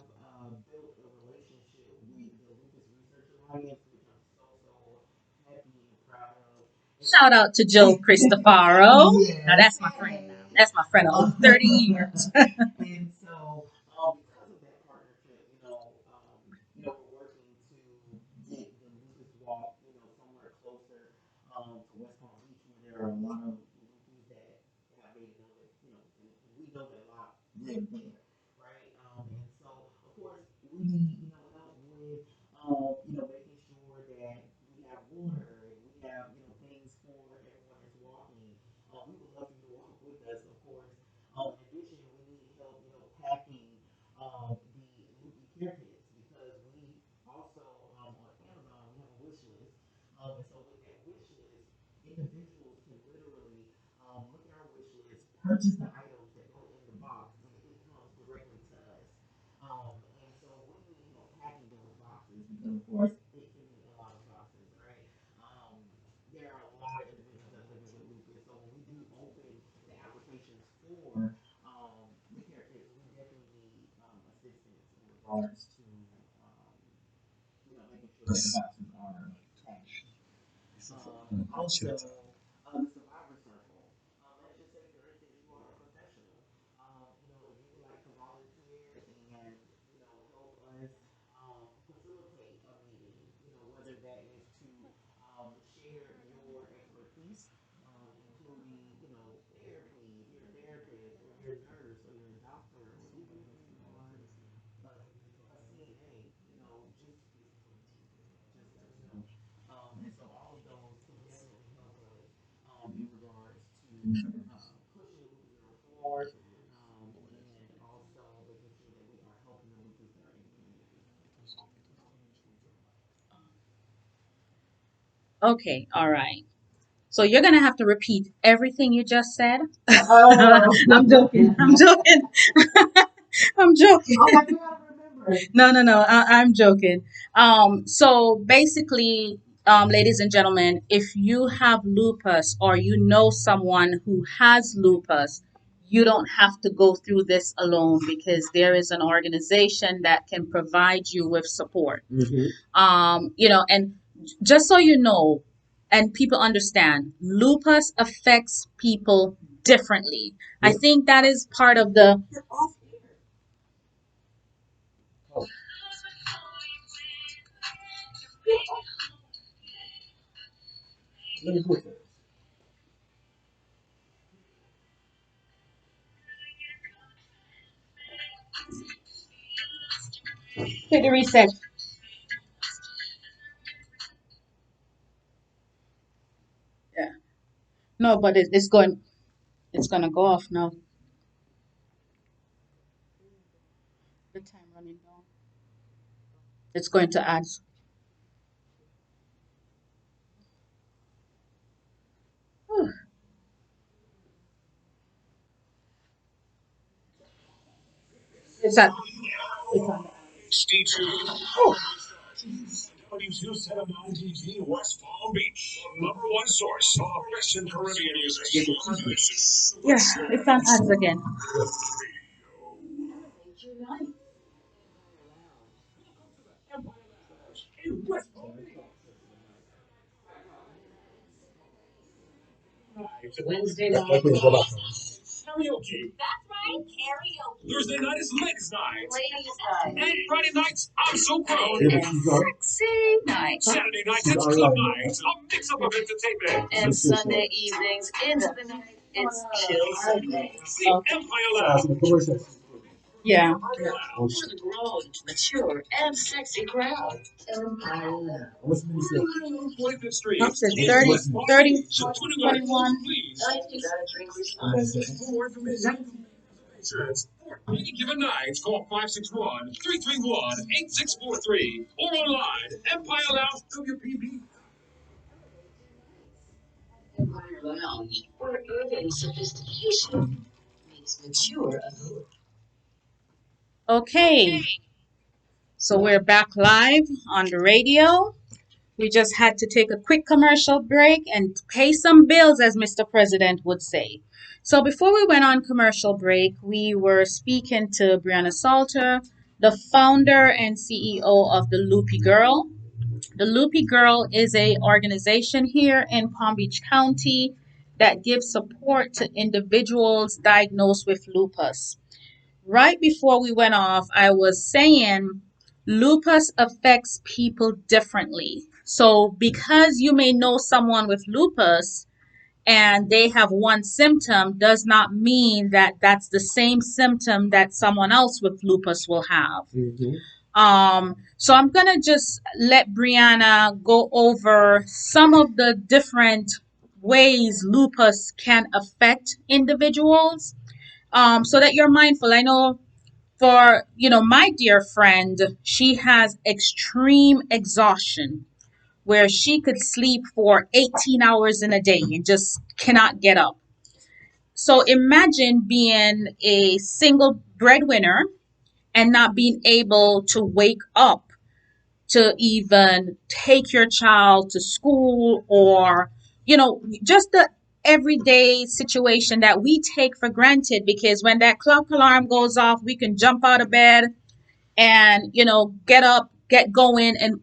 built a relationship with the Lupus Research Alliance, which I'm so happy and proud of. And Shout out to Joe Cristofaro. Now yes, that's my friend now. That's my friend of over 30 years. and so, because of that partnership, we're working to get the Lupus Walk, somewhere closer to West Palm Beach, where there are a lot of Lupus that have made it known that, and we know that a lot live there, right? And so, of course, we need, help with, making sure that we have water and we have, things for everyone that's walking. We would love for you to walk with us, of course. In addition, we need help, packing the Loopy Care Kits, because we also, on Amazon, we have a wish list. And so with that wish list, individuals can literally look at our wish list, purchase the items that go in the box, and it comes directly to us. And so we need help packing those boxes, because of course it can be a lot of boxes, right? Um, there are a lot of individuals that live with lupus, so when we do open the applications for the care kits, we definitely need assistance in regards to making sure that the boxes are packed. Also, the survivor circle. Let's just say, for instance, you are a professional. If you would like to volunteer and help us facilitate a meeting, whether that is to share your expertise, including therapy, if you're a therapist or you're a nurse or you're a doctor or even if you are a CNA, just let us know. And so all of those can definitely help us in regards to pushing the lupus girl forward, and also making sure that we are helping the lupus that are in the community. Okay, all right. So you're gonna have to repeat everything you just said. Oh, I'm joking. I'm joking. I'm joking. oh, I gotta remember. No, no, no. I'm joking. So basically, ladies and gentlemen, if you have lupus or you know someone who has lupus, you don't have to go through this alone because there is an organization that can provide you with support. Mm-hmm. And just so you know, and people understand, lupus affects people differently. I Yep. think that is part of the. You're off air. Oh, let me put that. Hit the reset. Yeah. No, but it's going. It's gonna go off now. The time running down. It's going to add. Whew. It's at. It's on. W2 West Palm Beach, #1 source of best in Caribbean music. Yeah, it's on ads again. In West Palm Beach. Wednesday night. Karaoke. Thursday night is ladies' night. And Friday nights, I'm so proud. Sexy night. Saturday night, it's club night. A mix up of entertainment. And Sunday evenings into the night, it's chill Sunday. The Empire Lounge. Yeah. For the grown, mature, and sexy crowd. Empire Lounge. What's the music? 45th Street. Ups is 30, 30, 21. 21. Please. You gotta drink responsibly. For more information, for any given night, call 561-331-8643 or online, Empire Lounge WPB. Empire Lounge, where urban sophistication meets mature allure. Okay, so we're back live on the radio. We just had to take a quick commercial break and pay some bills, as Mr. President would say. So before we went on commercial break, we were speaking to Brianna Salter, the founder and CEO of the Lupie Girl. The Lupie Girl is a organization here in Palm Beach County that gives support to individuals diagnosed with lupus. Right before we went off, I was saying lupus affects people differently. So, because you may know someone with lupus and they have one symptom, does not mean that that's the same symptom that someone else with lupus will have. So I'm gonna just let Brianna go over some of the different ways lupus can affect individuals, so that you're mindful. I know for my dear friend, she has extreme exhaustion where she could sleep for 18 hours in a day and just cannot get up. So imagine being a single breadwinner and not being able to wake up to even take your child to school, or just the everyday situation that we take for granted, because when that clock alarm goes off we can jump out of bed and get up, get going, and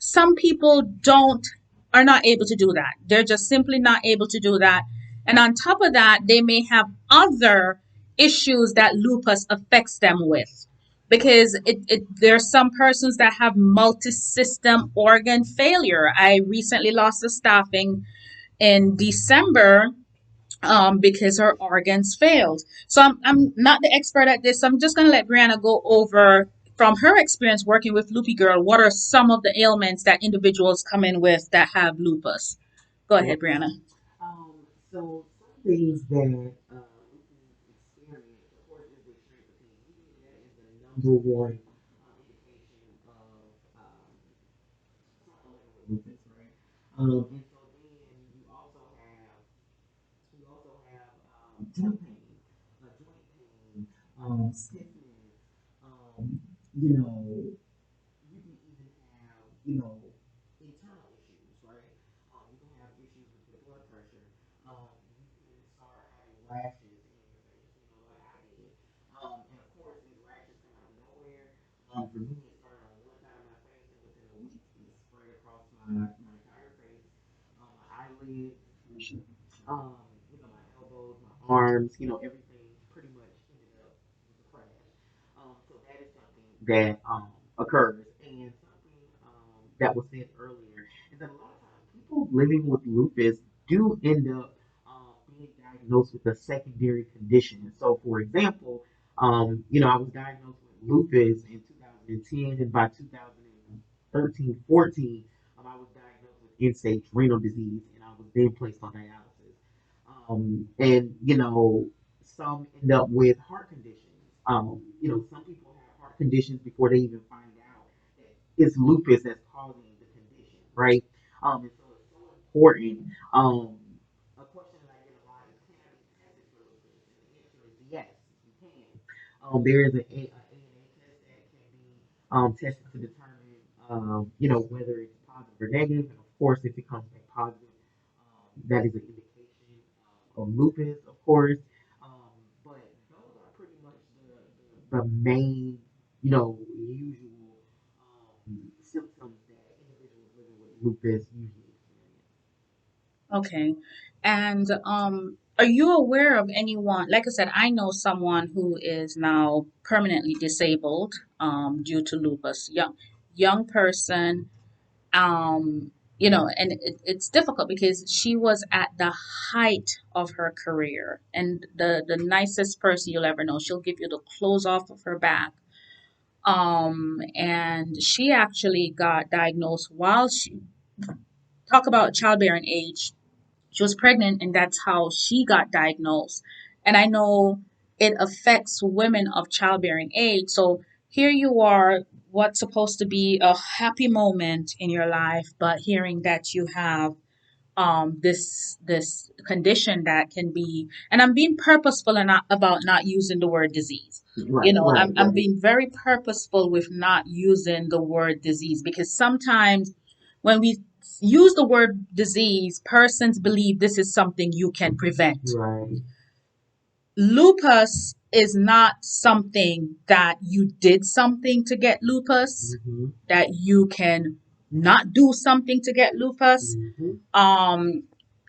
some people don't are not able to do that. They're just simply not able to do that. And on top of that, they may have other issues that lupus affects them with, because there's some persons that have multi-system organ failure. I recently lost a staffing in December, because her organs failed. So I'm not the expert at this. So I'm just going to let Brianna go over from her experience working with Lupie Girl. What are some of the ailments that individuals come in with that have lupus? Go ahead, Brianna. Um, so some things that we experience, of course, is the extreme fatigue. Usually that is the number one indication of someone living with lupus, right? And so then you also have joint pain, stiffness. You know, you can even have, internal issues, right? You can have issues with your blood pressure. You can start having rashes in your face, like I did. And of course, these rashes come out of nowhere. For me, it started on one side of my face, and within a week, it spread across my entire face, my eyelids, my elbows, my arms, everything pretty much ended up with a crash. So that is something that occurs. And something that was said earlier is that a lot of times people living with lupus do end up being diagnosed with a secondary condition. So, for example, I was diagnosed with lupus in 2010, and by 2013, 14, I was diagnosed with end-stage renal disease, and I was then placed on dialysis. And some end up with heart conditions. Some people have heart conditions before they even find out that it's lupus that's causing the condition, right? And so it's so important. A question that I get a lot is, can I be tested for lupus? And the answer is yes, you can. There is a ANA test that can be tested to determine, whether it's positive or negative. And of course, if it comes back positive, that is an indication of lupus, of course. But those are pretty much the main, usual symptoms that individuals living with lupus usually experience. Okay. And are you aware of anyone? Like I said, I know someone who is now permanently disabled due to lupus. Young person. And it's difficult because she was at the height of her career and the nicest person you'll ever know. She'll give you the clothes off of her back. And she actually got diagnosed while she talk about childbearing age. She was pregnant, and that's how she got diagnosed. And I know it affects women of childbearing age. So here you are, what's supposed to be a happy moment in your life, but hearing that you have this condition that can be, and I'm being purposeful and not about not using the word disease. Right, right, I'm right. being very purposeful with not using the word disease because sometimes when we use the word disease, persons believe this is something you can prevent. Right. Lupus is not something that you did something to get lupus, Mm-hmm. that you can not do something to get lupus. Mm-hmm. Um,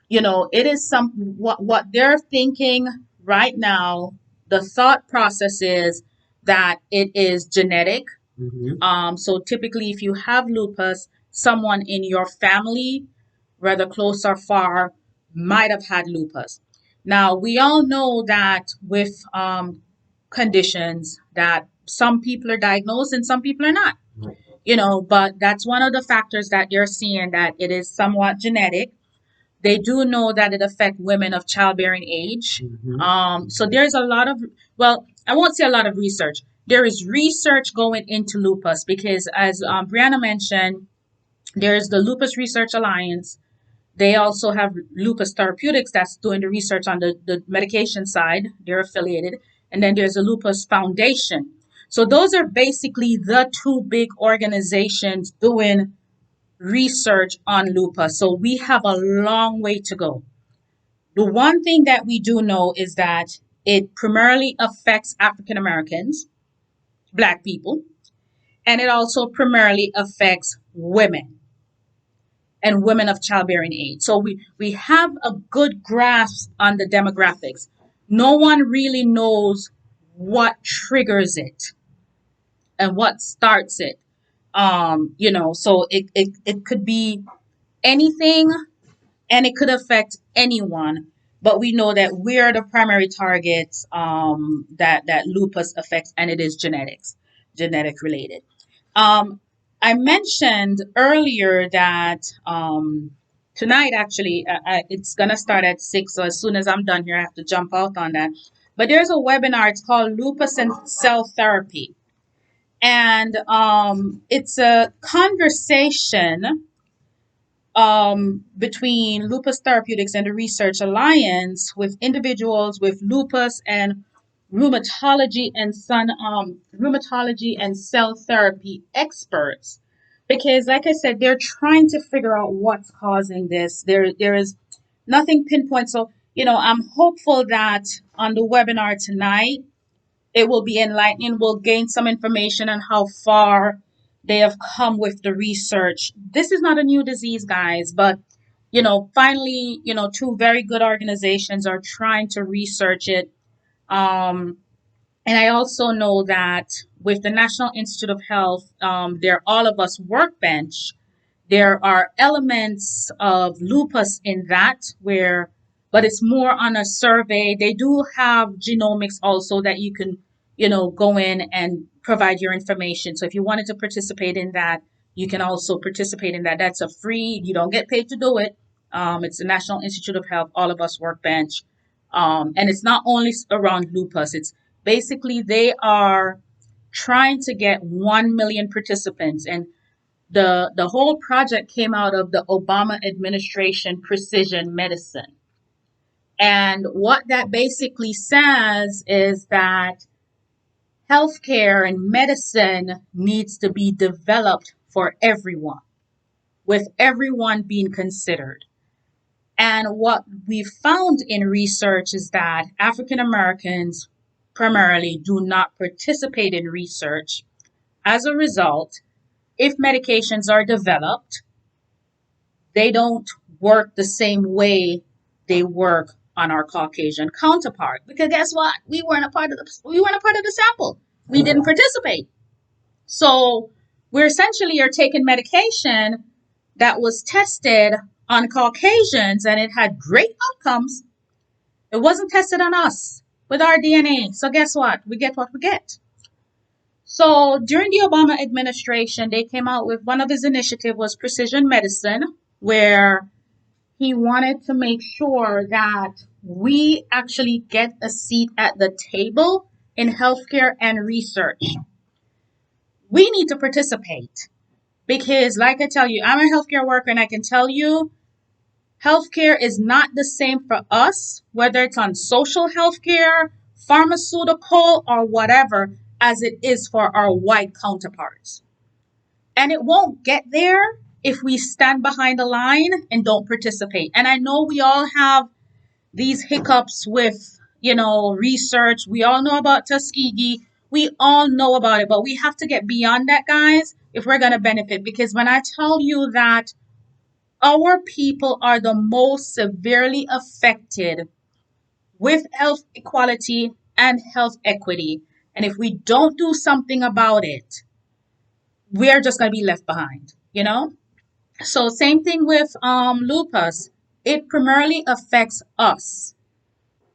it is what they're thinking right now. The thought process is that it is genetic. Mm-hmm. So typically, if you have lupus, someone in your family, whether close or far, might have had lupus. Now, we all know that with conditions that some people are diagnosed and some people are not. Right. But that's one of the factors that you're seeing that it is somewhat genetic. They do know that it affects women of childbearing age. Mm-hmm. So there's a lot of, well, I won't say a lot of research. There is research going into lupus because, as Brianna mentioned, there's the Lupus Research Alliance. They also have Lupus Therapeutics that's doing the research on the medication side. They're affiliated. And then there's a Lupus Foundation. So those are basically the two big organizations doing research on lupus. So we have a long way to go. The one thing that we do know is that it primarily affects African Americans, Black people, and it also primarily affects women and women of childbearing age. So we have a good grasp on the demographics. No one really knows what triggers it and what starts it. So it could be anything and it could affect anyone. But we know that we're the primary targets that lupus affects, and it is genetic related. Um, I mentioned earlier that tonight, actually, it's gonna start at 6. So as soon as I'm done here, I have to jump out on that. But there's a webinar. It's called Lupus and Cell Therapy, and it's a conversation between Lupus Therapeutics and the Research Alliance with individuals with lupus and rheumatology and cell therapy experts. Because, like I said, they're trying to figure out what's causing this. There is nothing pinpoint. So, I'm hopeful that on the webinar tonight, it will be enlightening. We'll gain some information on how far they have come with the research. This is not a new disease, guys, but finally, two very good organizations are trying to research it. Um, and I also know that with the National Institute of Health, their All of Us workbench, there are elements of lupus in that where, but it's more on a survey. They do have genomics also that you can, go in and provide your information. So if you wanted to participate in that, you can also participate in that. That's a free, you don't get paid to do it. It's the National Institute of Health, All of Us Workbench. And it's not only around lupus, it's basically they are trying to get 1 million participants. And the whole project came out of the Obama administration precision medicine. And what that basically says is that healthcare and medicine needs to be developed for everyone, with everyone being considered. And what we found in research is that African Americans primarily do not participate in research. As a result, if medications are developed, they don't work the same way they work on our Caucasian counterpart. Because guess what? We weren't a part of the sample. We didn't participate. So we essentially are taking medication that was tested on Caucasians and it had great outcomes. It wasn't tested on us with our DNA. So guess what? We get what we get. So during the Obama administration, they came out with one of his initiatives was precision medicine, where he wanted to make sure that we actually get a seat at the table in healthcare and research. We need to participate because, like I tell you, I'm a healthcare worker and I can tell you healthcare is not the same for us, whether it's on social healthcare, pharmaceutical, or whatever, as it is for our white counterparts. And it won't get there if we stand behind the line and don't participate. And I know we all have these hiccups with, research. We all know about Tuskegee. We all know about it, but we have to get beyond that, guys, if we're going to benefit. Because when I tell you that our people are the most severely affected with health equality and health equity, and if we don't do something about it, we're just going to be left behind. So same thing with lupus. It primarily affects us,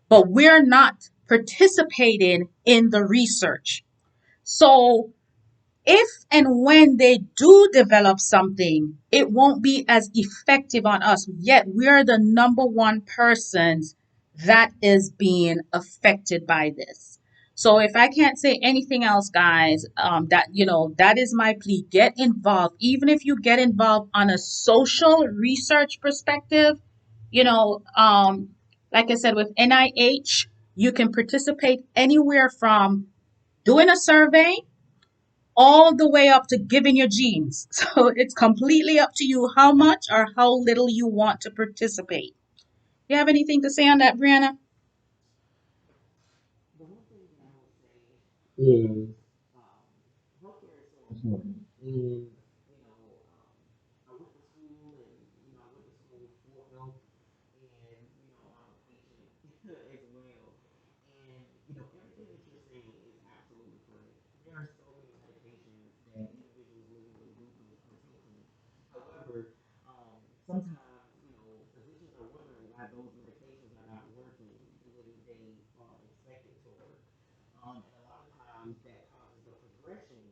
but we're not participating in the research. So if and when they do develop something, it won't be as effective on us. Yet we're the number one persons that is being affected by this. So if I can't say anything else, guys, that is my plea. Get involved, even if you get involved on a social research perspective. You know, um, like I said, with NIH, you can participate anywhere from doing a survey all the way up to giving your genes. So it's completely up to you how much or how little you want to participate. You have anything to say on that, Brianna? The one thing that I would say is healthcare is so important. And, I went to school and, I went to school for health and, I'm a patient as well. And, everything that you're saying is absolutely correct. There are so many medications that individuals living with lupus are taking. However, sometimes, physicians are wondering why those medications are not working when they are expected to work. And a lot of times that causes the progression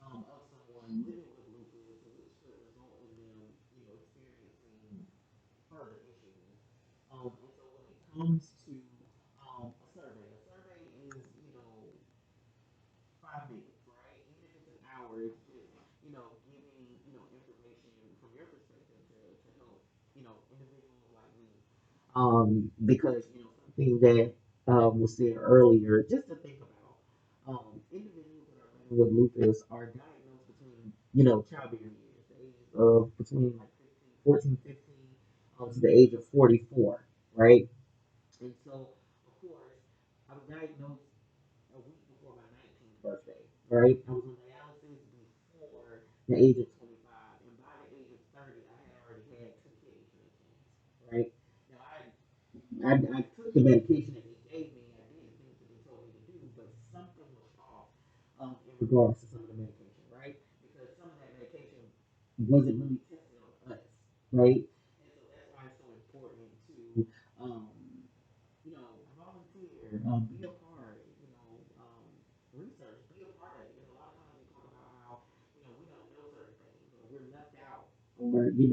of someone living with lupus, which could result in them, experiencing further issues. And so when it comes to a survey is, 5 minutes, right? Even if it's an hour, it's just, giving, information from your perspective to help, individuals like me. Because, something that was said earlier, just to think about, individuals that are living with lupus are diagnosed between, childbearing years, the ages of between like 15, 14, 15, to the age of 44, right? And so, of course, I was diagnosed a week before my 19th birthday, right? I was on dialysis before the age of 25, and by the age of 30, I had already had two kidney transplants, right? Now, I took the medication that they gave me. I did the things that they told me to do, but something was off in regards to some of the medication, right? Because some of that medication wasn't really tested on us, right? And so that's why it's so important to, um, volunteer, be a part, research, be a part of it. And a lot or we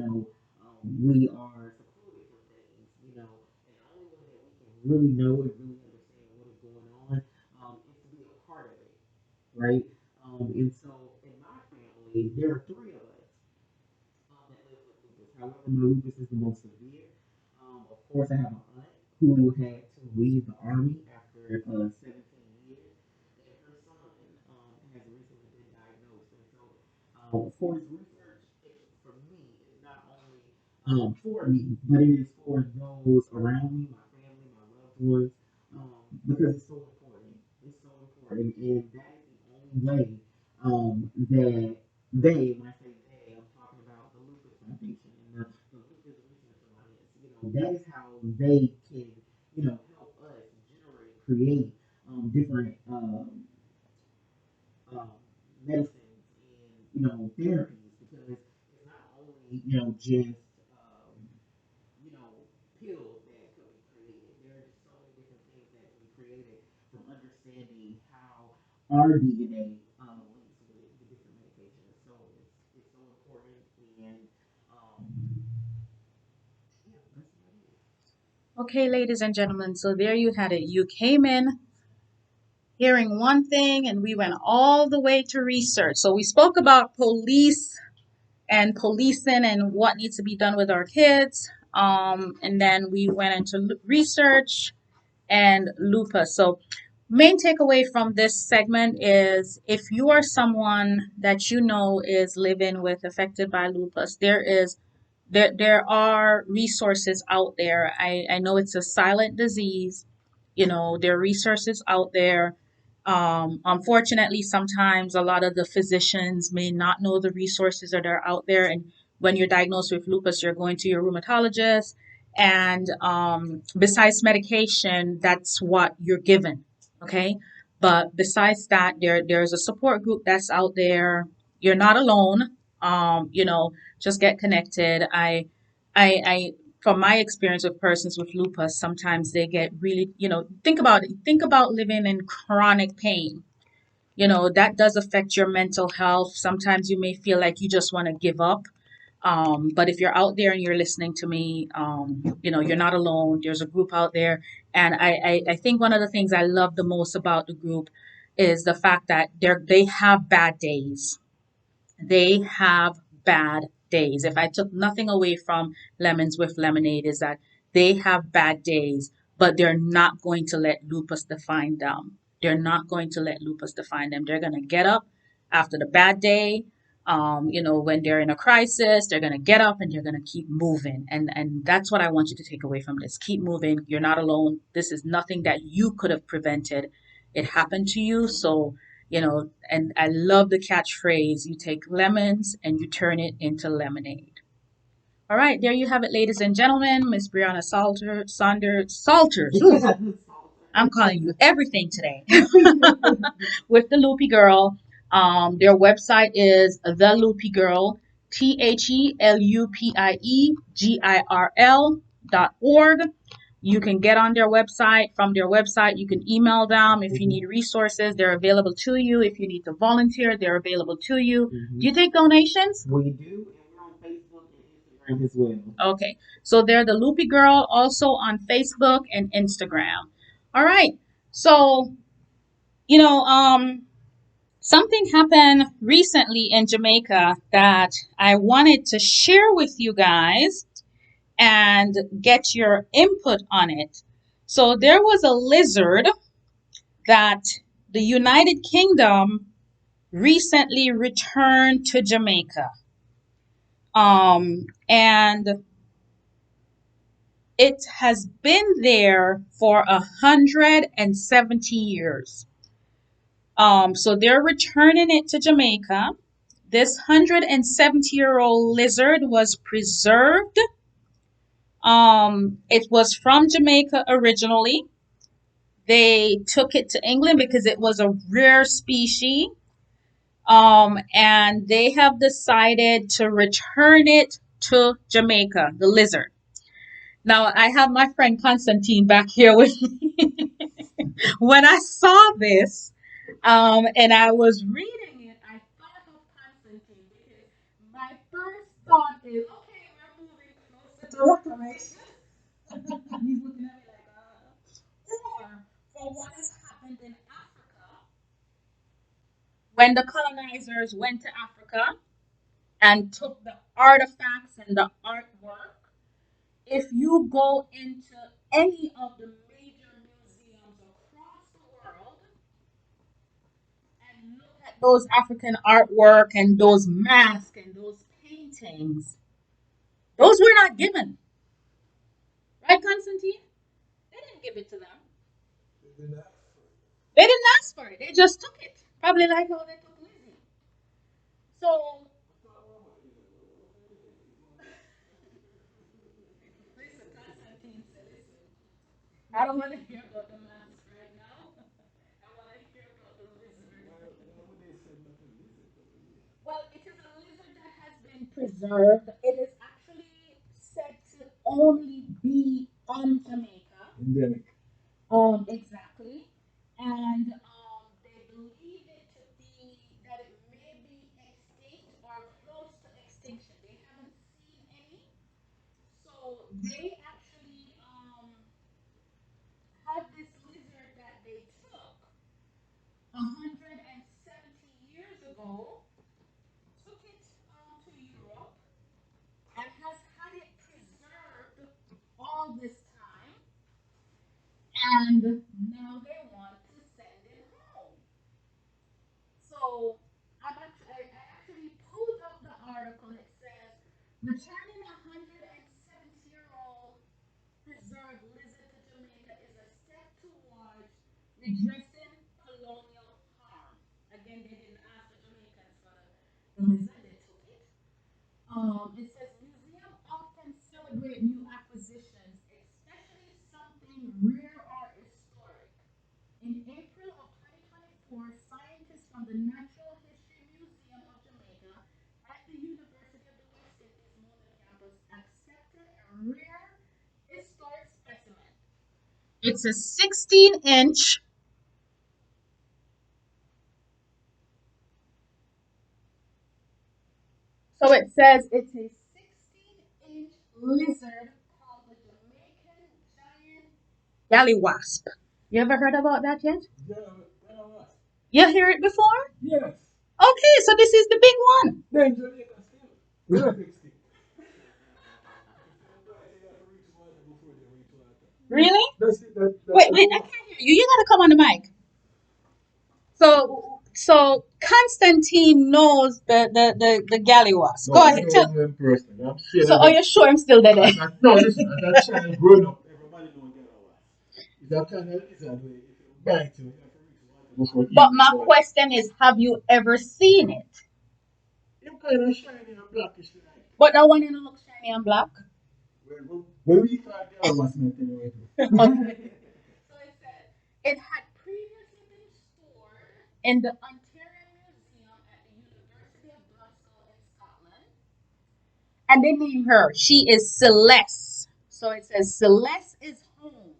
are secluded from things, and the only way that we can really know and really understand what is going on is to be a part of it, right? And so in my family, there are three of us that live with lupus. However, my lupus is the most severe. Of course, I have an aunt who had to leave the army after 17 years, and her son has recently been diagnosed. And so, of course, research for me is not only for me, but it is for those around me, my family, my loved ones, because it's so important. It's so important, and that is the only way that they, when I say they, I'm talking about the Lupus Foundation and the Lupus Research Alliance. That is how they can, help us generate, create different um, medicines and therapies, because it's not only just you know pills that could be created. There are just so many different things that can be created from understanding how our DNA links with the different medications. So it's so important, and yeah, that's what it is. Okay, ladies and gentlemen, so there you had it. You came in hearing one thing and we went all the way to research. So we spoke about police and policing and what needs to be done with our kids. And then we went into research and lupus. So main takeaway from this segment is if you are someone that you know is living with affected by lupus, there are resources out there. I know it's a silent disease. There are resources out there. Unfortunately, sometimes a lot of the physicians may not know the resources that are out there. And when you're diagnosed with lupus, you're going to your rheumatologist. And besides medication, that's what you're given. Okay. But besides that, there's a support group that's out there. You're not alone. Just get connected. I from my experience with persons with lupus, sometimes they get really, think about living in chronic pain. That does affect your mental health. Sometimes you may feel like you just want to give up. But if you're out there and you're listening to me, you're not alone. There's a group out there. And I think one of the things I love the most about the group is the fact that they have bad days. They have bad days. If I took nothing away from Lemons with Lemonade, is that they have bad days, but they're not going to let lupus define them. They're not going to let lupus define them. They're going to get up after the bad day. When they're in a crisis, they're going to get up and they're going to keep moving. And that's what I want you to take away from this. Keep moving. You're not alone. This is nothing that you could have prevented. It happened to you. So and I love the catchphrase, you take lemons and you turn it into lemonade. All right, there you have it, ladies and gentlemen. Miss Brianna Salters. Ooh, I'm calling you everything today. With the Lupie Girl. Their website is the Lupie Girl, TheLupiegirl.org. You can get on their website. From their website, you can email them if you need resources. They're available to you. If you need to volunteer, they're available to you. Do you take donations? We do, and we're on Facebook and Instagram as well. Okay. So they're the Loopy Girl also on Facebook and Instagram. All right. So, you know, something happened recently in Jamaica that I wanted to share with you guys and get your input on it. So there was a lizard that the United Kingdom recently returned to Jamaica. And it has been there for 170 years. So they're returning it to Jamaica. This 170-year-old lizard was preserved. It was from Jamaica originally. They took it to England because it was a rare species. And they have decided to return it to Jamaica, the lizard. Now, I have my friend Constantine back here with me. When I saw this, and I was reading it, I thought of Constantine because my first thought is okay, we're moving closer to Reformation. He's looking at me like, or for what has happened in Africa when the colonizers went to Africa and took the artifacts and the artwork. If you go into any of the major museums across the world and look at those African artwork and those masks and those paintings, those were not given, right, Constantine? They didn't give it to them. They didn't ask for it. They didn't ask for it. They just took it. Probably like how they took Lizzie. So, listen, Constantine said, listen, I don't want to hear about the mask right now. I want to hear about the lizard. Why would they send not a lizard? Well, it is a lizard that has been preserved. It is actually said to only be on Jamaica. Endemic. Exactly. And they believe it to be that it may be extinct or close to extinction. They haven't seen any. So they actually have this lizard that they took 170 years ago, took it to Europe, and has had it preserved all this time, and now they want to send it home. So I actually pulled up the article. It says returning a 170-year-old preserved lizard to Jamaica is a step towards redressing colonial harm. Again, they didn't ask the Jamaicans for the lizard; they took it. It says museums often celebrate new acquisitions, especially something rare or historic. In April of 2024, scientists from the Natural History Museum of Jamaica at the University of the West Indies Mona campus accepted a rare historic specimen. It's a 16-inch. So it says it's a 16-inch lizard called the Jamaican giant gallywasp. You ever heard about that yet? Yeah, that was. You hear it before? Yes. Okay, so this is the big one. Then Jamaica still. We're not extinct. Before they reach water. Really? That's it. That's Wait, the wait, I most. can't hear you. You gotta come on the mic. So Constantine knows the gallywasp. No, Go I ahead, don't tell. know him personally. I'm sure So that are you sure I'm still there? no, listen, as a child growing up, everybody knows get a was. It's a kind of lizard way. If you bite you, you have to reach water before it But eats my water. question is, have you ever seen it? You kind of shiny and blackish like. But that one didn't look shiny and black. When we can't get a was nothing right Okay. So it said it had previously been stored in the Ontario Museum at the University of Glasgow in Scotland. And they name her. She is Celeste. So it says Celeste is home,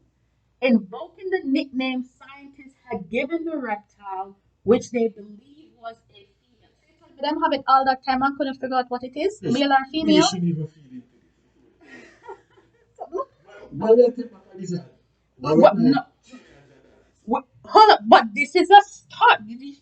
invoking the nickname scientists had given the reptile, which they believe was a female. So you told me them have it all that time and couldn't figure out what it is, Yes, male or we female. shouldn't even feed into this. So, look, Why we take back a lizard? Why we what? play No, hold up. But this is a start. Did you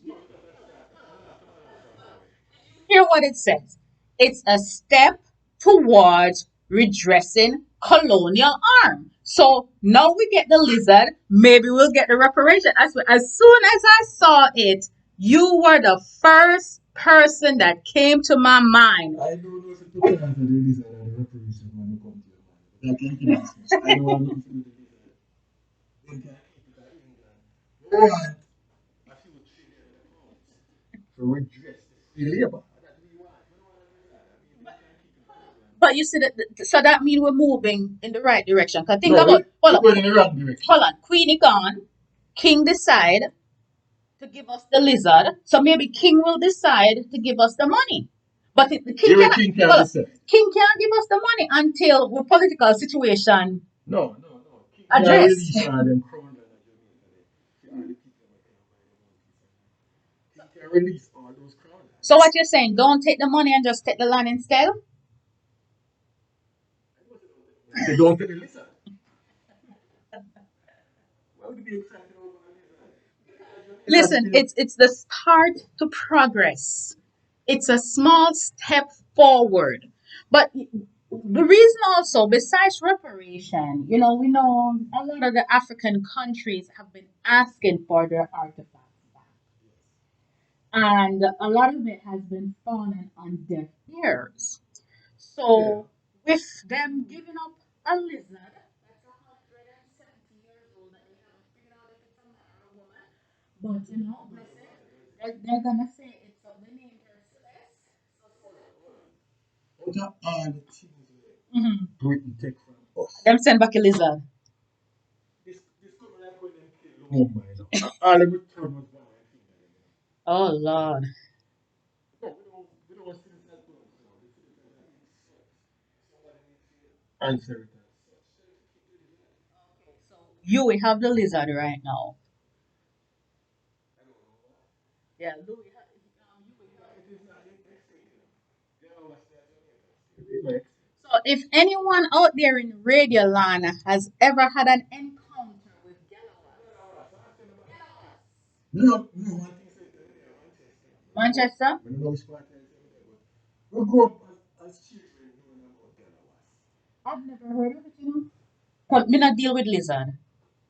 hear what it says? It's a step towards redressing colonial harm. So now we get the lizard, maybe we'll get the reparation. As soon as I saw it, you were the first person that came to my mind. I don't know if it took time for the lizard and the reparation when you come to your mind. But I can't keep this much. I don't want nothing to do with the lizard. They can keep it at England. No one. A few trillion pounds to redress the labor. That's what we want. We don't want a lizard. I mean, they can keep it at England. But you see that, so that means we're moving in the right direction. Cause think No, about, we're going in the wrong direction. hold on, Queenie gone, King decide to give us the lizard. So maybe King will decide to give us the money. But the King Even cannot, King can't hold on, decide. King can't give us the money until the political situation No, no, no. King can't addressed. release all them crown land of Jamaica there. See all the people that can buy them own piece of land. King can release all those crown lands. So what you're saying, don't take the money and just take the land instead? They don't take the lizard. Why would you be excited over a lizard? Listen, it's the start to progress. It's a small step forward. But the reason also, besides reparation, we know a lot of the African countries have been asking for their artifacts back. And a lot of it has been falling on deaf ears. Yeah. So, with them giving up a lizard that's 170 years old that they haven't figured out if it's a man or a woman, but bless it, they're gonna say it's the name here Celeste. So Celeste. What are all the things Mm-hmm. Britain take from us? Them send back a lizard. This coming like when them kill Lumumba, All the return was violent thing that they Oh Lord. No, we don't see this as well. No, we see this as an insult. Somebody needs to answer it as such. So if you keep doing that, You will have the lizard right now. I don't know why. Yeah, Louis. You will No, have. it is not extinct. They are was there Jamaica still. It might extinct. So, if anyone out there in Radio Land has ever had an encounter with Galawas, No, no, one thing said earlier, Manchester. Manchester, We don't know which part is but we grew up as children knowing about Galawas. I've never heard of it. But me not deal with lizard.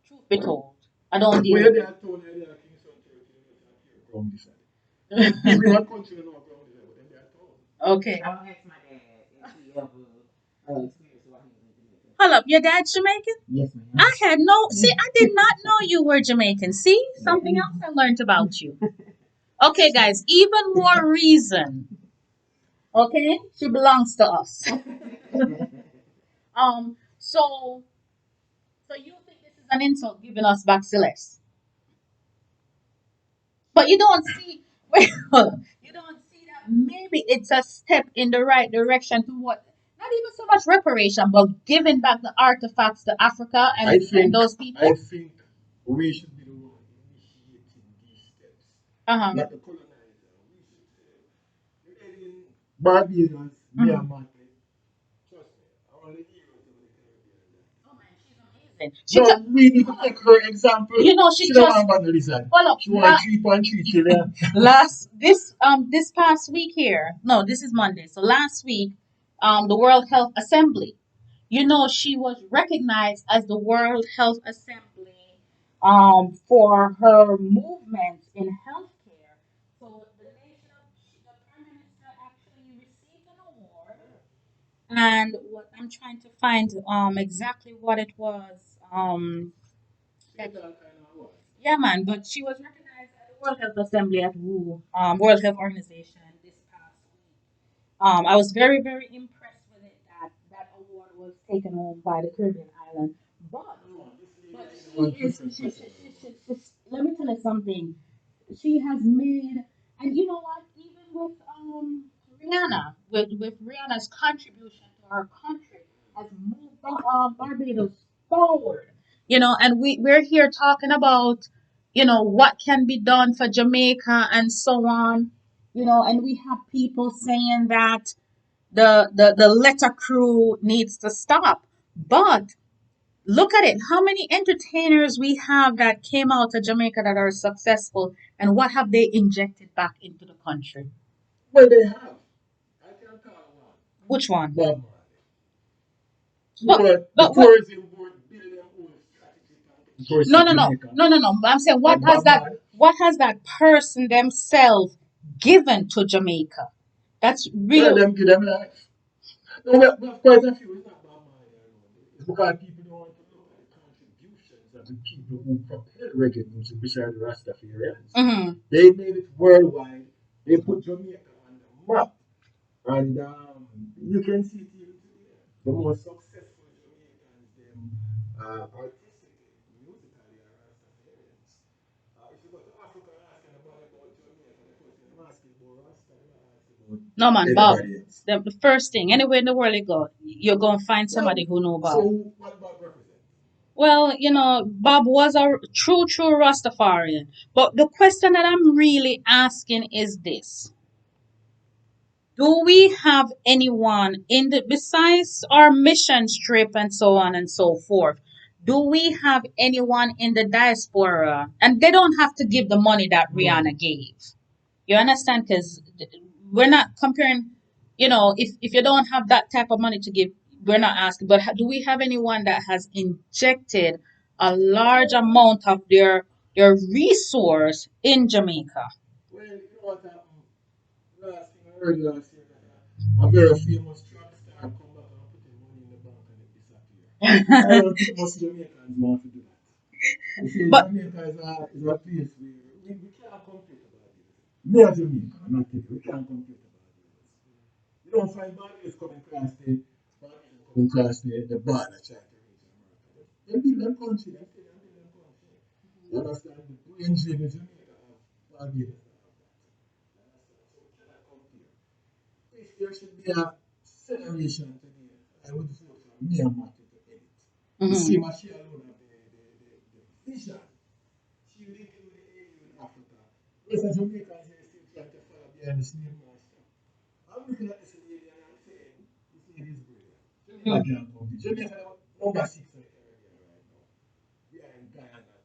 Truth be told, I don't deal Where with they it. are told they are Kingston Church, you know, it's a pure ground design. People in our country don't know ground design, but then they are told. Okay. I'll ask my dad if he ever experienced what he was in Jamaica. Hold up, your dad's Jamaican? Yes, ma'am. I had no. See, I did not know you were Jamaican. See, something else I learned about you. Okay, guys, even more reason. Okay, she belongs to us. So you think this is an insult giving us back Celeste? But you don't see, well, you don't see that maybe it's a step in the right direction to what, not even so much reparation, but giving back the artifacts to Africa and those people. I think we should be the one initiating these steps, Uh-huh. not the colonizer. We should say, you're in Barbados, Myanmar, trust me, I want to hear what the Caribbean. Oh man, she's amazing. She No, we need to take her example. she She don't just want about the lizard. hold up. She want 3.3 trillion. Last this past week here. No, this is Monday. So last week, the World Health Assembly. She was recognized as the World Health Assembly for her movements in healthcare. So the Prime Minister actually received an award. And what I'm trying to find exactly what it was. That, yeah, man. But she was recognized at the World Health Assembly at WHO, World Health Organization this past week. I was very, very impressed with it that that award was taken home by the Caribbean island. But, but let me tell you something. She has made, and you know what? Even with Rihanna, with Rihanna's contribution to her country, has moved Barbados forward. And we're here talking about, what can be done for Jamaica and so on. And we have people saying that the letter crew needs to stop. But look at it. How many entertainers we have that came out of Jamaica that are successful, and what have they injected back into the country? Well, they have. I can call one. Which one? Bob Marley. But, The tourism board build their own strategy no, no, no, no, no, no. But I'm saying, what has that person themselves given to Jamaica? That's Well, really. them give them life. No, we have quite a few. It's not Bob Marley alone. It's because people don't want to look at the contributions of the people who propelled reggae music, which are the Rastafarians. Mhm. They made it worldwide. They put Jamaica on the map. And you can see it even today. The most successful Jamaicans, them artistically, musically, are Rastafarians. If you go to Africa and ask anybody about Jamaica, the first thing they ask you about Rasta, they ask you about No man, Bob. anybody else. The first thing, anywhere in the world you go, you're gonna find Well, somebody who know so Bob. what Bob represents? Well, Bob was a true Rastafarian. But the question that I'm really asking is this: Do we have anyone in the besides our mission trip and so on and so forth? Do we have anyone in the diaspora? And they don't have to give the money that No. Rihanna gave. You understand? Because we're not comparing. If you don't have that type of money to give, we're not asking. But do we have anyone that has injected a large amount of their resource in Jamaica? Well, you know what happened? Last thing I heard last year that a very famous track star come back and put him money in the bank and it disappear. I don't think most Jamaicans want to do that. You see, But Jamaica is a place where we can't compete about it. Me as Jamaica, I'm not kidding, we can't compete about it. You don't find Barbados coming across the border trying to reach America. They build them country, they say they build them country. You understand? The brain drain in Jamaica have Barbados that have that. You understand? So we cannot compare. If there should be a federation today, I would vote for Myanmar to edit. You see, mhm, Machia alone have the vision. She linking with the AU in Africa. Whereas the Jamaicans here still trying to follow behind the slave master. I'm looking at this lady and I'm saying, this lady is brilliant. Jamaica mhm, can't compete. Jamaica number six in the Caribbean right now. Behind Guyana,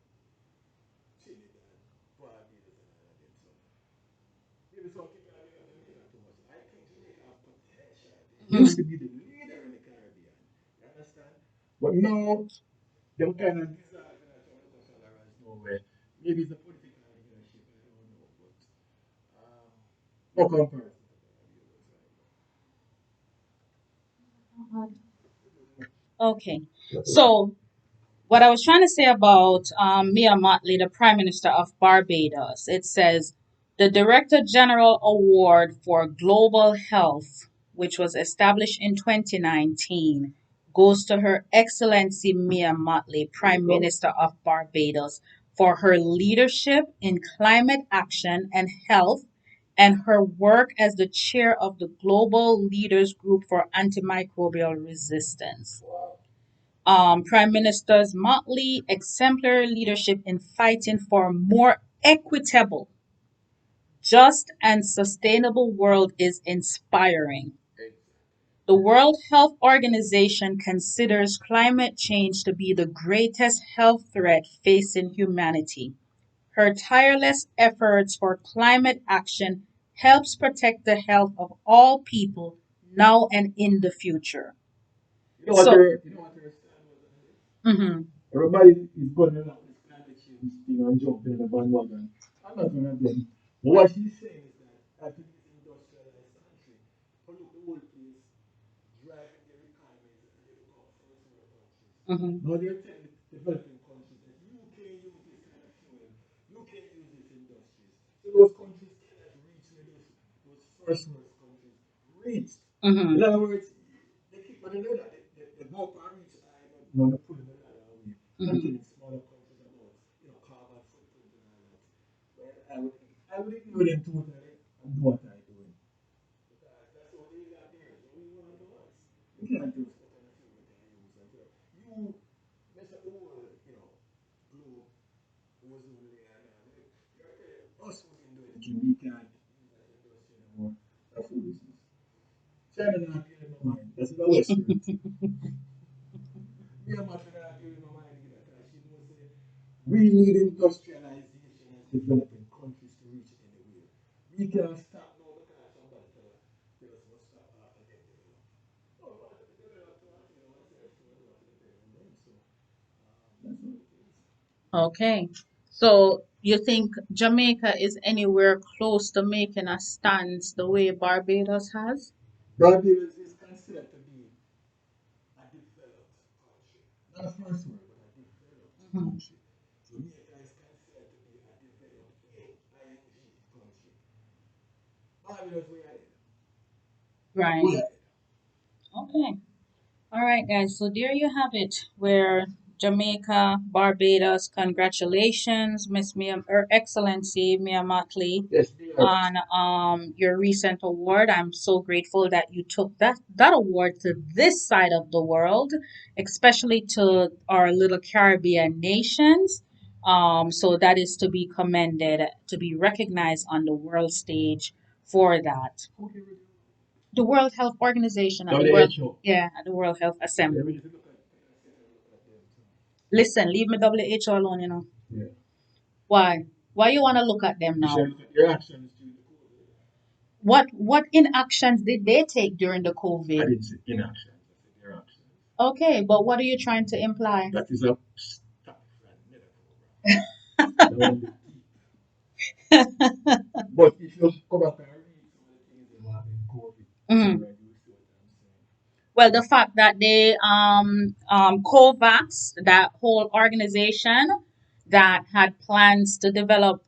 Trinidad, Barbados, and all of them. So maybe some people are giving Jamaica too much. I think Jamaica have potential. They used to mhm, be the leader in the Caribbean. You understand? But now, them kind of dissolving and trying to go tolerance nowhere. Maybe it's a political leadership, I don't know. But um, no comparison to Barbados right okay. So what I was trying to say about Mia Mottley, the Prime Minister of Barbados, it says the Director General Award for Global Health, which was established in 2019, goes to Her Excellency Mia Mottley, Prime now. Minister of Barbados, for her leadership in climate action and health and her work as the chair of the Global Leaders Group for Antimicrobial Resistance. Wow. Prime Minister's Motley exemplary leadership in fighting for a more equitable, just, and sustainable world is inspiring. The World Health Organization considers climate change to be the greatest health threat facing humanity. Her tireless efforts for climate action helps protect the health of all people now and in the future. So, You know what her stand was on this? mhm, Everybody is going around this climate change thing and jumping in the bandwagon. I'm not one of them. But what she's saying is that after this industrialized country, pollute the whole place, driving their economies, and they become first world countries. mhm, Now they're telling developing countries that you can use this kind of fuel, you can use these industries. So those countries cannot reach where those first world countries reach. In mhm, other words, they keep on the ladder. They go up and reach high, but now they're pulling the ladder away and mhm. telling smaller countries about carbon footprint and all that. Well, I would ignore them totally and do what I'm doing. Because that's what they got theirs. What we want to do us. You can't just put on a few we can use and tell you mess up the whole, globe, ozone layer and all that. You're telling us we can do anything. We can't use that industry anymore. That's foolishness. China not paying my mind. That's the Western thing. Me and Martin not paying my mind either. Because she knows say we need industrialization as developing countries to reach anywhere. We can't stop now because somebody tell us to stop and then develop. No, we want to develop to ourselves too. We don't want to depend on them. So that's what it is. Okay. So you think Jamaica is anywhere close to making a stance the way Barbados has? Barbados is considered to be a developed country. Not a first world, but a developed Mhm. country. Jamaica is considered to be a developing country. Barbados, we are there. We Right. are Okay. All right, guys. So there you have it. Where Jamaica, Barbados, congratulations, Miss Mia, Her Excellency Mia Motley, there. Yes, we are. on your recent award. I'm so grateful that you took that award to this side of the world, especially to our little Caribbean nations. So that is to be commended, to be recognized on the world stage for that. Okay, we do. The World Health Organization at the World, WHO. yeah, at the World Health Yeah, Assembly. we need to look at them too. Listen, leave me WHO alone, you know. Yeah. Why? Why you want to look at them You should now? look at their actions during the COVID. What inactions did they take during the I COVID? didn't say inactions, I said their actions. Okay, but what are you trying to imply? That is a stuff and metaphor, bro. That one the key. But if you come back and read some of the things that have been COVID, Mhm. right, you will see what I'm saying. Well, the fact that they COVAX, that whole organization that had plans to develop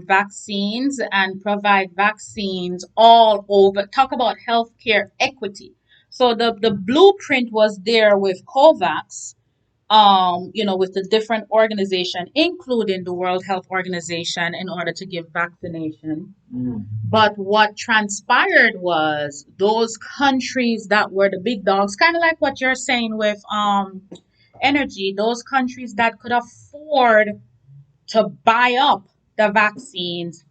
vaccines and provide vaccines all over. Talk about healthcare equity. So the blueprint was there with COVAX, with the different organization, including the World Health Organization, in order to give vaccination. Mm. But what transpired was those countries that were the big dogs, kind of like what you're saying with energy, those countries that could afford to buy up the vaccines,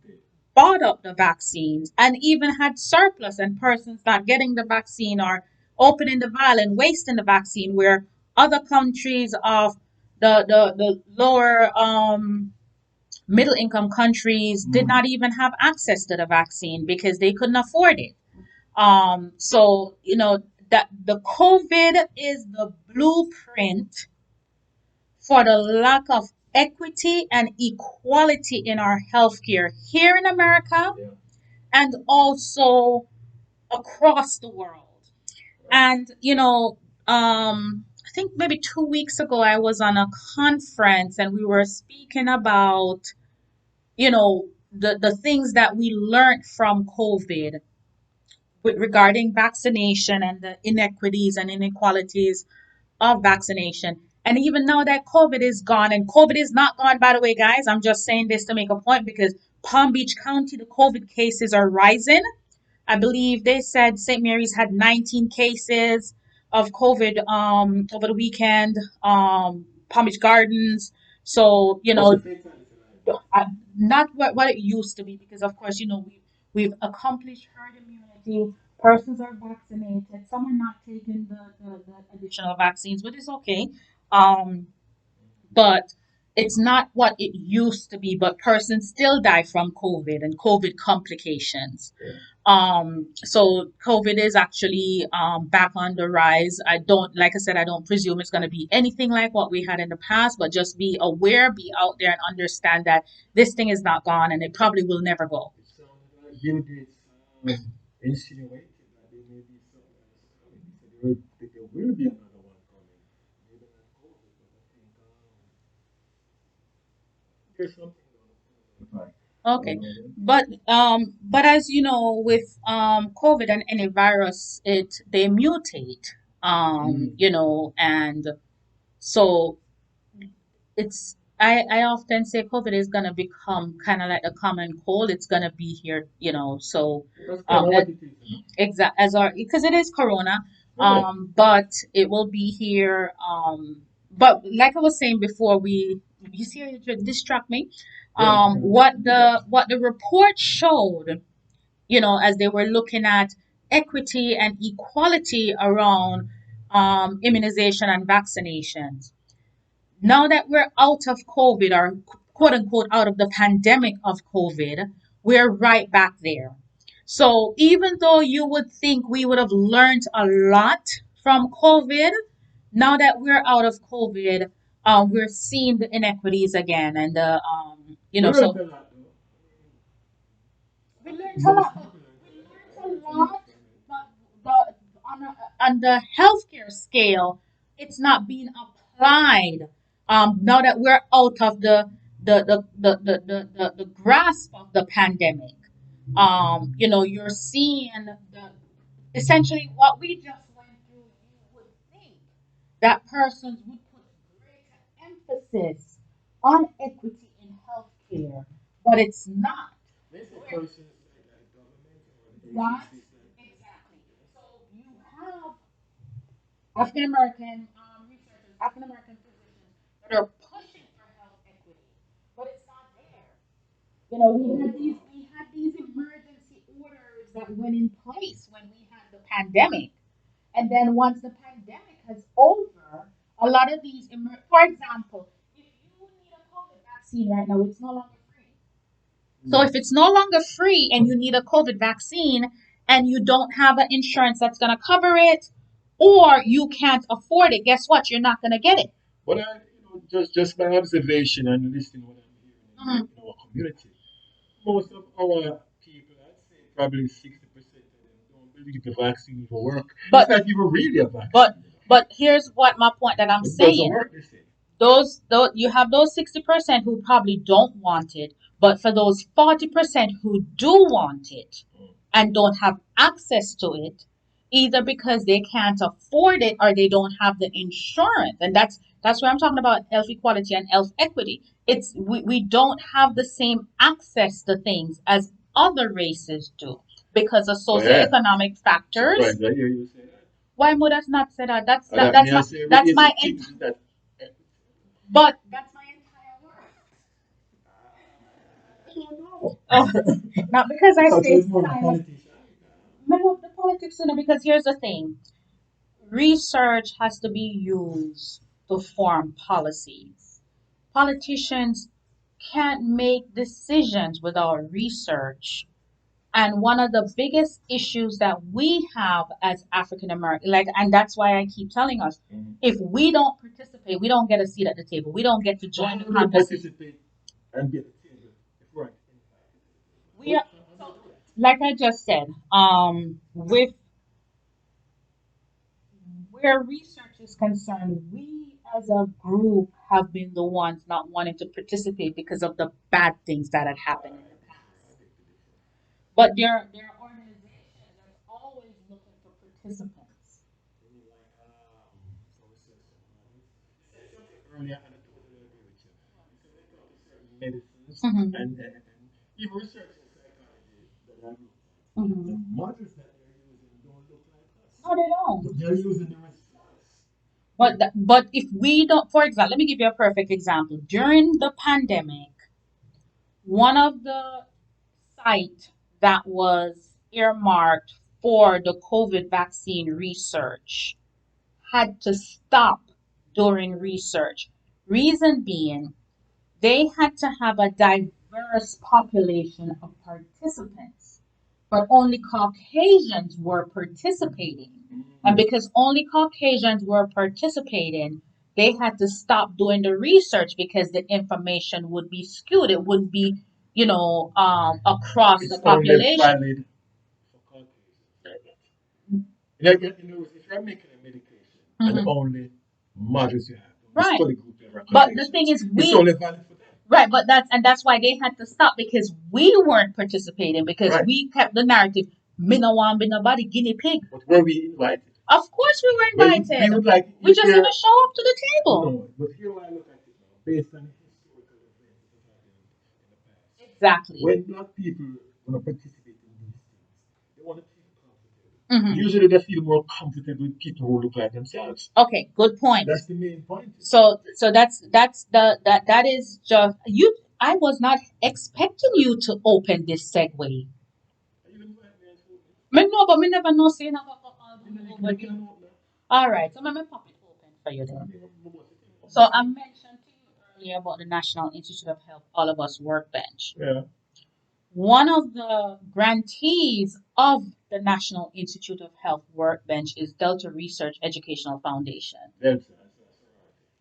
bought up the vaccines, and even had surplus, and persons not getting the vaccine or opening the vial and wasting the vaccine, where other countries of the lower middle income countries did not even have access to the vaccine because they couldn't afford it. So that the COVID is the blueprint for the lack of equity and equality in our healthcare here in America Yeah. and also across the world. And I think maybe 2 weeks ago I was on a conference and we were speaking about the things that we learned from COVID with regarding vaccination and the inequities and inequalities of vaccination. And even now that COVID is gone, and COVID is not gone, by the way, guys, I'm just saying this to make a point because Palm Beach County, the COVID cases are rising. I believe they said St. Mary's had 19 cases of COVID over the weekend, Palm Beach Gardens. So, What's the fatality like? uh, not what it used to be, because of course we've accomplished herd immunity. Persons are vaccinated, some are not taking the additional vaccines, but it's okay. Um but it's not what it used to be, but persons still die from COVID and COVID complications. So COVID is actually back on the rise. I don't, like I said, I don't presume it's going to be anything like what we had in the past, but just be aware, be out there, and understand that this thing is not gone and it probably will never go. It sounded like Bill Gates insinuated that there may be something else coming. He said there will be another one coming. Maybe not COVID, but I think there's something going on. Okay. But as you know, with COVID and any virus, they mutate. And so I often say COVID is gonna become kind of like a common cold. It's gonna be here, so That's kind of what it is, exact as our, because it is Corona. Yeah. But it will be here. But like I was saying before, you see how you distract me. Yeah. What the report showed, as they were looking at equity and equality around immunization and vaccinations. Now that we're out of COVID, or quote unquote out of the pandemic of COVID, we're right back there. So even though you would think we would have learned a lot from COVID, now that we're out of COVID, we're seeing the inequities again, and We so learned a lot, though. we I learned think a most lot. people We I learned learned a a lot lot, from it. but on the healthcare scale, it's not being applied. Now that we're out of the grasp of the pandemic, you're seeing essentially what we just went through. You would think that persons would put greater emphasis on equity in healthcare, but it's not. They say persons like government or the That agencies like exactly. So you have African American researchers, African American physicians that are pushing for health equity, but it's not there. We had these emergency orders that went in place when we had the pandemic. And then once the pandemic is over, a lot of these, for example, if you need a COVID vaccine right now, it's no longer free. So if it's no longer free and you need a COVID vaccine and you don't have an insurance that's going to cover it, or you can't afford it, guess what? You're not going to get it. But just by observation and listening what I'm hearing in our community, most of our people, I'd say probably 60% of them don't believe the vaccine will work. But it's not even really a vaccine. But here's what my point that I'm It doesn't saying. work, they say. Those you have those 60% who probably don't want it, but for those 40% who do want it and don't have access to it, either because they can't afford it or they don't have the insurance, and that's where I'm talking about health equality and health equity. It's we don't have the same access to things as other races do because of Oh, yeah. socioeconomic factors. Surprised I hear you say that. Why would I not say that? May I say, That's is my it things that but that's my entire work. I don't know. Oh, not because I So stay it's more a silent. politician. Men of the politics, because here's the thing. Research has to be used to form policies. Politicians can't make decisions without research. And one of the biggest issues that we have as African American, and that's why I keep telling us, if we don't participate, we don't get a seat at the table. We don't get to So join how the do we conversation. participate and get the table if we're invited? We are, so, like I just said, with where research is concerned, we as a group have been the ones not wanting to participate because of the bad things that had happened in the past. But there are organizations that's always looking for participants. Earlier, and I totally agree with you. You said they talk to certain medicines Mhm. and even research in psychology that I looked at. The Mhm. models that they're using don't look like us. No, they don't. But they're using the results. But if we don't, for example, let me give you a perfect example. During the pandemic, one of the site that was earmarked for the COVID vaccine research had to stop during research. Reason being, they had to have a diverse population of participants, but only Caucasians were participating. And because only Caucasians were participating, they had to stop doing the research because the information would be skewed. It wouldn't be, across It's the only population. valid for Caucasians. In other words, if you're making a medication and Mhm. only models you have, the Right. study group you have are But the thing Caucasians, is, it's only valid for them. right, but that's why they had to stop because we weren't participating because Right. we kept the narrative. Me no want be nobody guinea pig. But were we invited? Of course we were Well, invited. we would like We just here. didn't show up to the table. No, but here I look at it now, based on historical events that have happened in the past. Exactly. When black people want to participate in these things, they want to feel comfortable. Mhm. Usually, they feel more comfortable with people who look like themselves. Okay, good point. That's the main point. So that's that is just you. I was not expecting you to open this segue. Are you invite me and food? Me know, but me never know say never go all You know, you over can the. open that. All right, so let me pop it open for you then. Yeah. So I mentioned to you earlier about the National Institute of Health All of Us Workbench. Yeah. One of the grantees of the National Institute of Health Workbench is Delta Research Educational Foundation. That's right.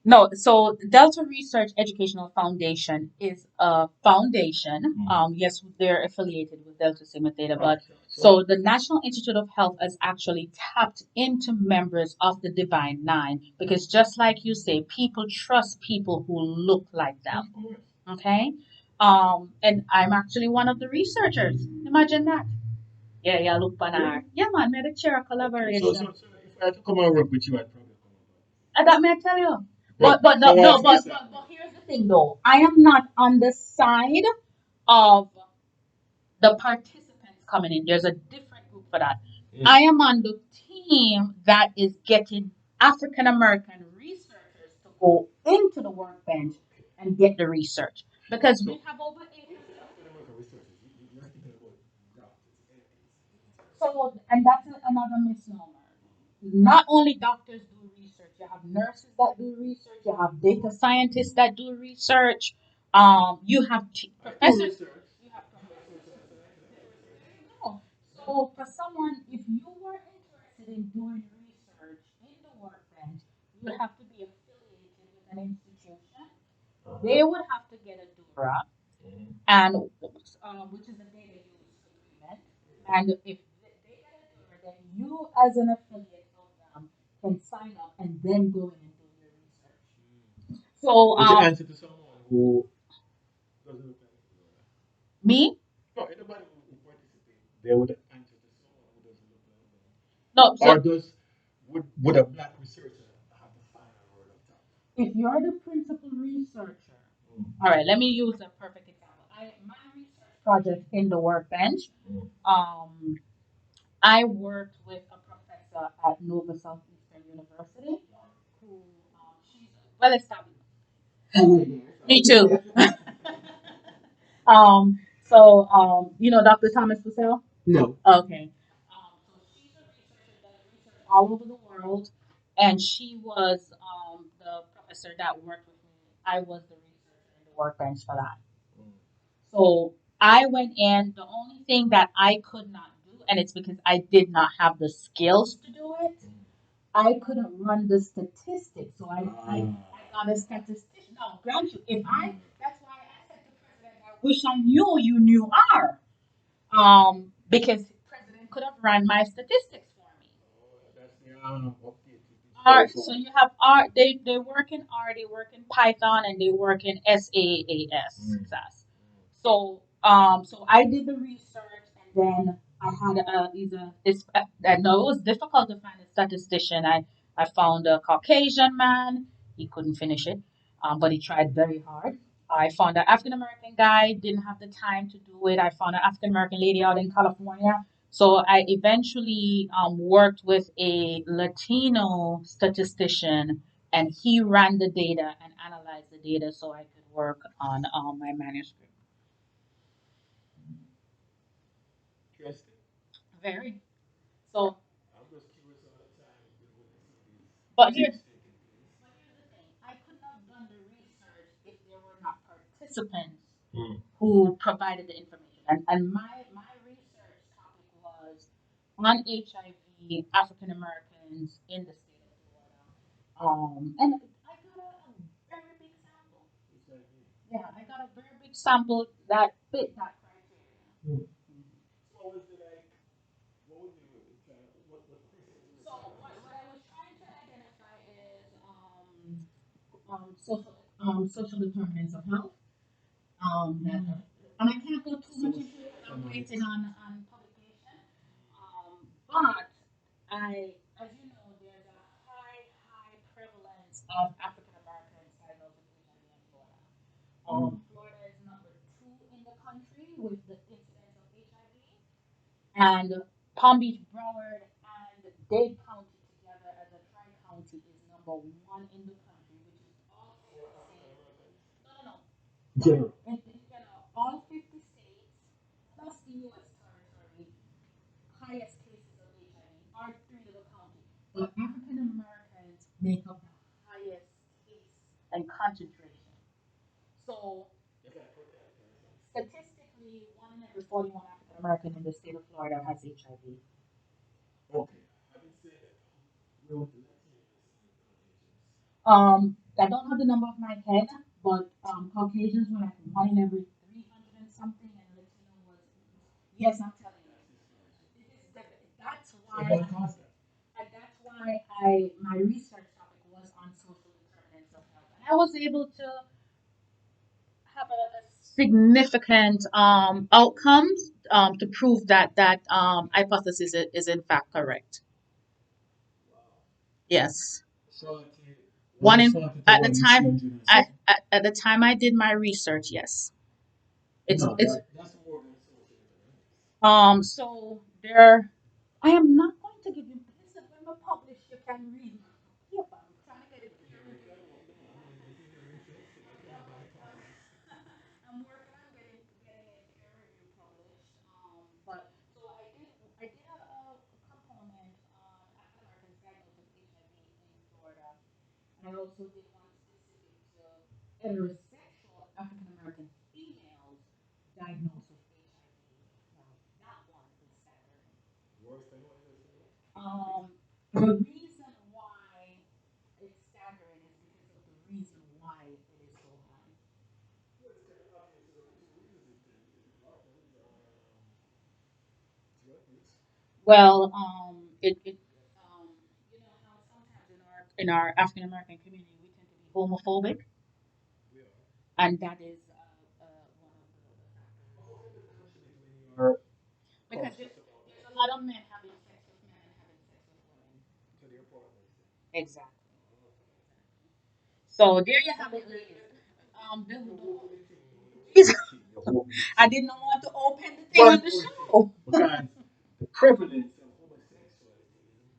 No, so Delta Research Educational Foundation is a foundation. Yes, they're affiliated with Delta Sigma Theta, but so the National Institute of Health has actually tapped into members of the Divine Nine because just like you say, people trust people who look like them. Okay? And I'm actually one of the researchers. Imagine that. Yeah, yeah, look banar. Yeah, man, made a chair collaboration. So if I had to come and work with you, I'd probably come And that may I tell you. But But so no, no, what's this? but here's the thing though. I am not on the side of the participants coming in. There's a different group for that. I am on the team that is getting African American researchers to go into the workbench and get the research. Because we have over 800. So, and that's another misnomer. Not only doctors do research, you have nurses that do research, you have data scientists that do research, you have I do professors. research. You have I'm a social scientist. there you go. So, for someone, if you were interested in doing research in the workbench, you would have to be affiliated with an institution. They would have to get a DURA, and which is a data use agreement. And if they get a DURA, then you, as an affiliate of them, can sign up and then go in and do your research. So, Would you answer to someone who doesn't look like you? me? No, anybody who participates, they would answer to someone who doesn't look like them. No. Or So, would a black researcher have the final word of top? if you're the principal researcher, all right, let me use a perfect example. My research project in the workbench, um, I worked with a professor at Nova Southeastern University who she's well established. Me too. You know Dr. Thomas Purcell? No. Okay. So she's a researcher that does research all over the world, and she was the professor that worked with me. I was the researcher in the workbench for that. So I went in. The only thing that I could not do, and it's because I did not have the skills to do it, I couldn't run the statistics. So I got a statistician. Now, grant you, if I, that's why I said to President, I wish I knew you knew R. Because President could have run my statistics for me. That's the update. R, so you have R, they work in R, they work in Python, and they work in SaaS. So I did the research, and then I had I know it was difficult to find a statistician. I found a Caucasian man. He couldn't finish it, but he tried very hard. I found an African American guy, didn't have the time to do it. I found an African American lady out in California. So I eventually worked with a Latino statistician, and he ran the data and analyzed the data so I could work on my manuscript. Interesting. Very. So, I'm just curious all the time when I see these but here, debates taking place. but here's the thing. I could not have done the research if there were not participants who provided the information. And my research topic was on HIV, African Americans in the state of Florida. And I got a very big sample. HIV. Yeah, I got a very big sample that fit that criteria. So what was it like? What was it trying? What questions you were So trying to what answer? I was trying to identify is social determinants of health. And I can't go too much into it. I'm waiting on publication. But as you know, there's a high prevalence of African Americans diagnosed with HIV in Florida. Florida is number two in the country with the incidence of HIV, and Palm Beach, Broward, and Dade County together as a tri-county is number one in the country, which is all 50 states. No, no, no. General. All 50 states plus the U.S. territory, highest cases of HIV are three little counties. But African Americans make up the highest case and concentration. So statistically, one in every 41 African American in the state of Florida has HIV. Okay. Having said that, where was the Latinos and the Caucasians? I don't have the number of my head, but Caucasians were like one in every 300 and something, and Latino was, yes, I'm telling you. That's discouraging. That's So why, what caused that? and that's why my research topic was on social determinants of health. And I was able to have a significant outcomes to prove that hypothesis is in fact correct. Wow. Yes. So One one in sorted to at the one time change in so at the time I did my research, yes. no, It's that's more than social economics. so there I am not going to give you listen when we publish you can read my paper. I'm trying to get it peer reviewed. This is very interesting. I can't bypass. I'm working on getting it peer review published. But so I did heterosexual African American females diagnosed with HIV. Now, that one is staggering. Worse than what you say? The reason why it's staggering is because of the reason why it is so high. Well, it's kind of obvious. There's a few reasons it happens. What is? Well, you know how sometimes in our African American community we tend to be homophobic, We are. and that is one of the But how factors. can you question it when you are Because conscious about there's it? a lot of men having sex with men and having sex with women. To their partners then. Exactly. Okay. Exactly. So there you have it, ladies. You open the thing, you Please, open the thing, you open the I thing. didn't want to open the thing One on the more thing, show. because the prevalence of homosexuality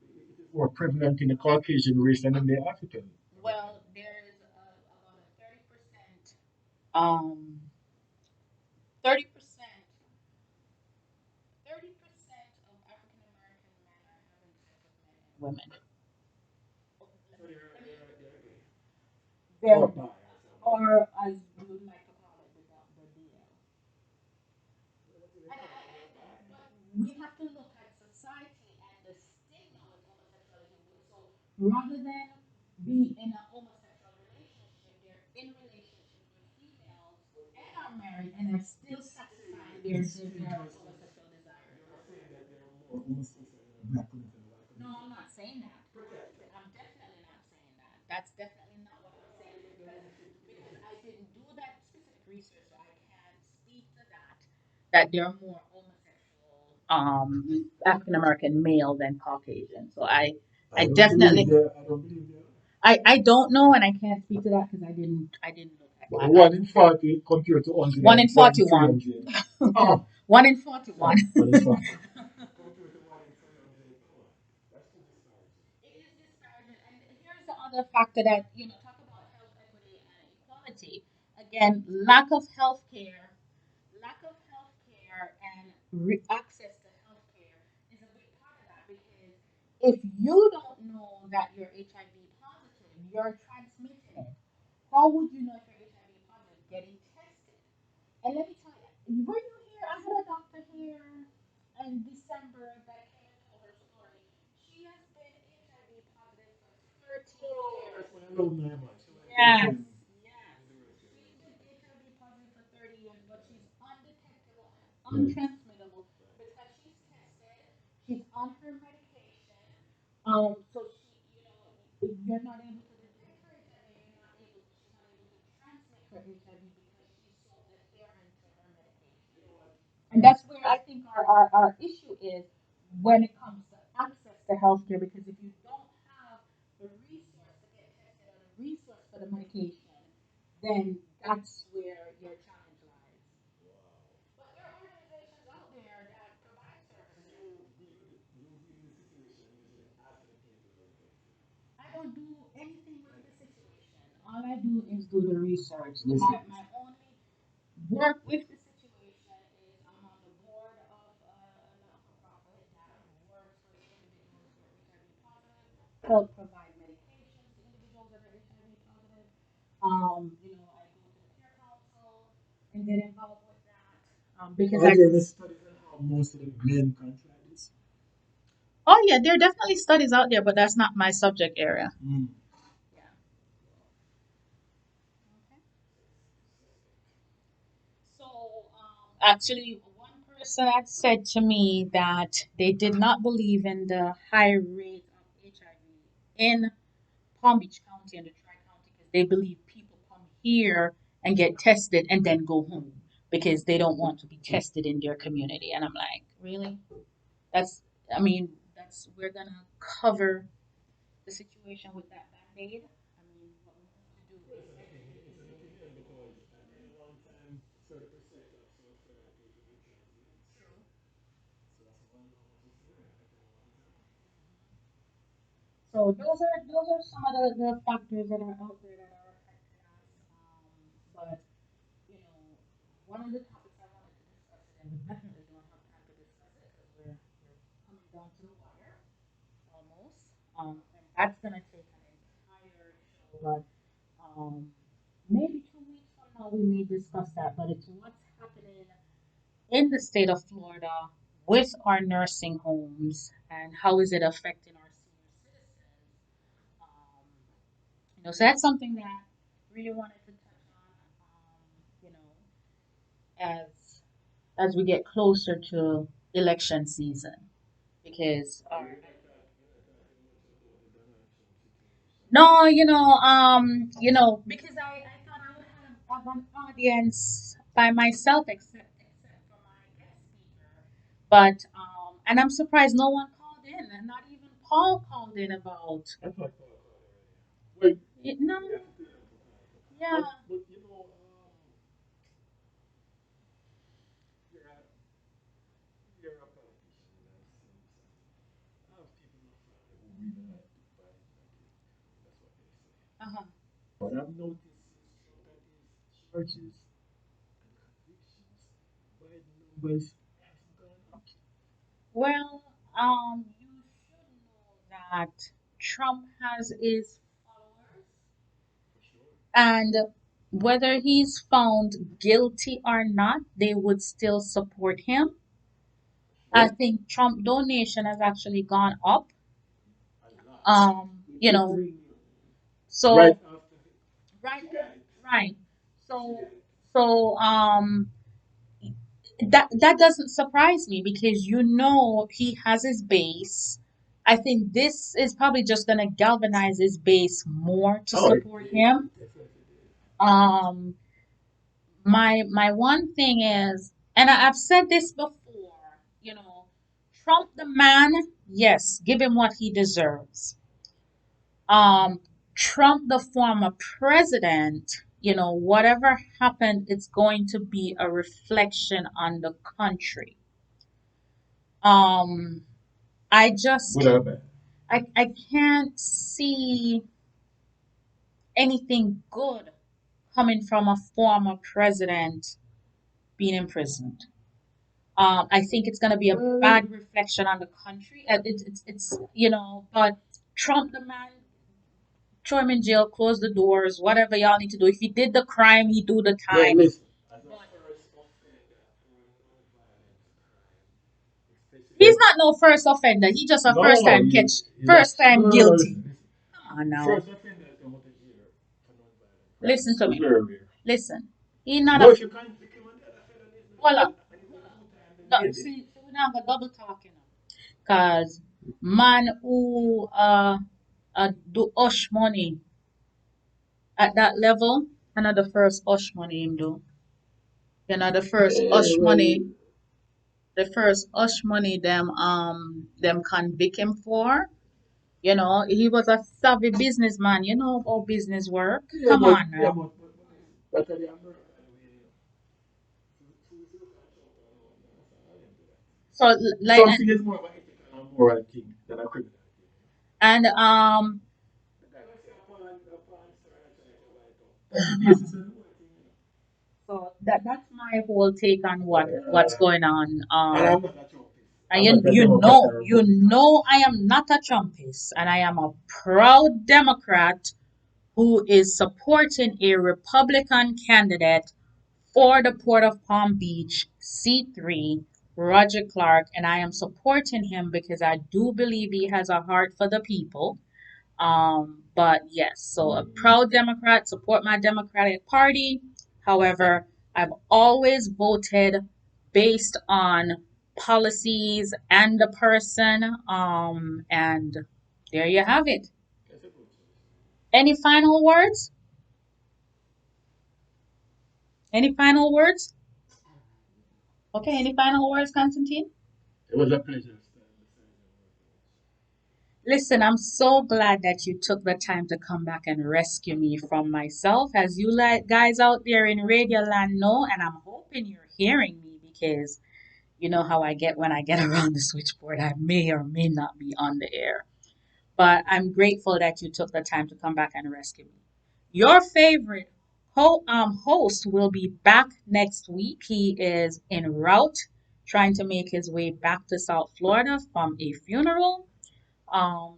it is more prevalent in the Caucasian race than in the African American. Well, there's about a 30%, 30%, 30% of African American men are having sex with men and women. So they're gay. They're, Or bi or something. or as we would like to call it, the DL. What do they call it? They're bi. But we have to look at society and the stigma with homosexuality. So rather than be in a homosexual relationship, they're in relationship with females and are married and are still satisfying their homosexual desires. You're saying that there are more homosexuals in the black community than the white No, community. I'm not saying that. Protected. I'm definitely not saying that. That's definitely not what I'm saying because I didn't do that specific research, so I can't speak to that. That there are more homosexual African American male than Caucasian. So I definitely I don't believe they are. I don't know and I can't speak to that because I didn't look at But that. one in 40 compared to 100 One in and one in 41. 300. Oh, 1 in 41. sorry, 1 in 40. Compared to 1 in 300. Come on. That's too disparaging. It is disparaging. And here's the other factor that, talk about health equity and equality. Again, lack of health care and access to health care is a big part of that because if you don't know that you're HIV positive, you're transmitting it. How would you know if you're HIV positive? Getting tested. And let me tell you, were you here? I had a doctor here in December that came and told her story. She has been HIV positive for 13 Oh, years. that's my alumni, man. She went to the Yes, same yes. university as She's me. been HIV positive for 30 years, but she's undetectable and Right. untransmittable Right. because she's tested. She's on her medication. So you're not able to detect her HIV. She's not able to transmit her HIV because she's so adherent to her medication. You know what? And that's where I think our issue is when it comes to access to healthcare because if you don't have the resource to get tested or the resource for the medication, then that's where your challenge lies. Wow. But there are organizations out there that provide So services. you be in the situation usually after the people are infected. I don't do anything with the situation. All I do is do the research. Listen. My only work with the situation is I'm on the board of a not-for-profit that works with individuals who are HIV positive, help provide medications to individuals that are HIV positive. I go to the care council and get involved with that because Are I. there any studies on how most of the men contract this? Oh yeah, there are definitely studies out there, but that's not my subject area. Mm. Yeah. Okay. So, actually, one person had said to me that they did not believe in the high rate of HIV in Palm Beach County and the Tri County because they believe people come here and get tested and then go home because they don't want to be tested in their community. And I'm like, really? That's, I mean, we're gonna cover the situation with that band-aid. I mean, what we need to do Well, is it's an opinion because at any one time, 30% of software it will be transmitted. true. So that's one how much is there at any one time. So those are some of the factors that are out there that are affecting us. But one of the topics I wanted to discuss it, and we definitely don't have time to discuss it because we're coming down to the wire almost. And that's gonna take an entire show. Um, Maybe 2 weeks from now we may discuss that, but it's what's happening in the state of Florida with our nursing homes and how is it affecting our senior citizens. Um, so that's something that I really wanted to touch on, as we get closer to election season, because Are our you not talking much about the Donald Trump situation? no, because I thought I would have an audience by myself, except for my guest speaker. But and I'm surprised no one called in, and not even Paul called in about I thought Paul called already. Well, it. No, we have to tell him to call. yeah. But you're a you're a politician in a sense, and I have people in my family who really like Biden again. That's what they say. Uh-huh. But I've noticed since Trump had his charges and convictions, Biden numbers has gone up. Well, you should know that Trump has his followers, For sure. and whether he's found guilty or not, they would still support him. For I sure. think Trump donation has actually gone up. A lot. It You hit know, 3 million. so Right after right, she died. right. She So, died. so that doesn't surprise me because he has his base. I think this is probably just gonna galvanize his base more to Oh, it support did. him. It definitely did. Um, my one thing is, and I've said this before, Trump the man, yes, give him what he deserves. Um, Trump the former president, whatever happened, it's going to be a reflection on the country. Um, I just Good or bad? I can't see anything good coming from a former president being imprisoned. I think it's going to be a Well, bad reflection on the country. But Trump, the man, throw him in jail, close the doors, whatever y'all need to do. If he did the crime, he do the well, time. listen. As a But first offender for a non-violent crime, he's especially not no first offender. He just a first no, time catch, he's a first time no. guilty. Listen, listen. Come on now, First offenders come out of jail for non-violent listen crimes. to It's me. very rare. Listen, he not But a if you convict him on the other felonies, hold up. and he's gonna do time, then No, maybe. see, we not gonna double talking. Cause man who do hush money at that level, another first hush money him do. The first Yeah, hush well, money, them convict him for. He was a savvy businessman. You know how business work. yeah, Come but on yeah, now. but listen. That's the American way. To look at Trump alone, you understand? I didn't do that. So like Some thing is more of an ethical and moral thing than a criminal thing. and The guy was say upon sir and try to buy it up. That's the basis of the whole thing, so that's my whole take on what's going on. And I'm not a Trumpist. And I'm you, not a you Democrat know, or you Republican. know, I am not a Trumpist, and I am a proud Democrat who is supporting a Republican candidate for the Port of Palm Beach C3, Roger Clark, and I am supporting him because I do believe he has a heart for the people. But yes, so a proud Democrat, support my Democratic Party. However, I've always voted based on policies and the person. And there you have it. That's a good choice. Any final words? Any final words? Okay, any final words, Constantine? It was a pleasure standing beside you and working with you. Listen, I'm so glad that you took the time to come back and rescue me from myself. As you guys out there in Radio Land know, and I'm hoping you're hearing me because you know how I get when I get around the switchboard. I may or may not be on the air. But I'm grateful that you took the time to come back and rescue me. Your favorite host will be back next week. He is en route trying to make his way back to South Florida from a funeral.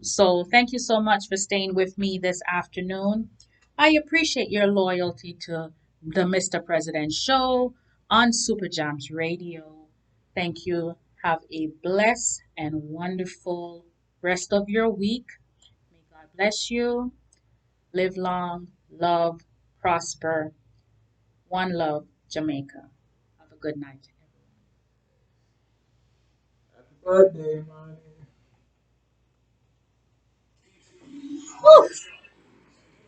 So thank you so much for staying with me this afternoon. I appreciate your loyalty to the Mr. President Show on SupaJamz Radio. Thank you. Have a blessed and wonderful rest of your week. May God bless you. Live long, love, prosper. One love, Jamaica. Have a good night, everyone. Happy birthday, man.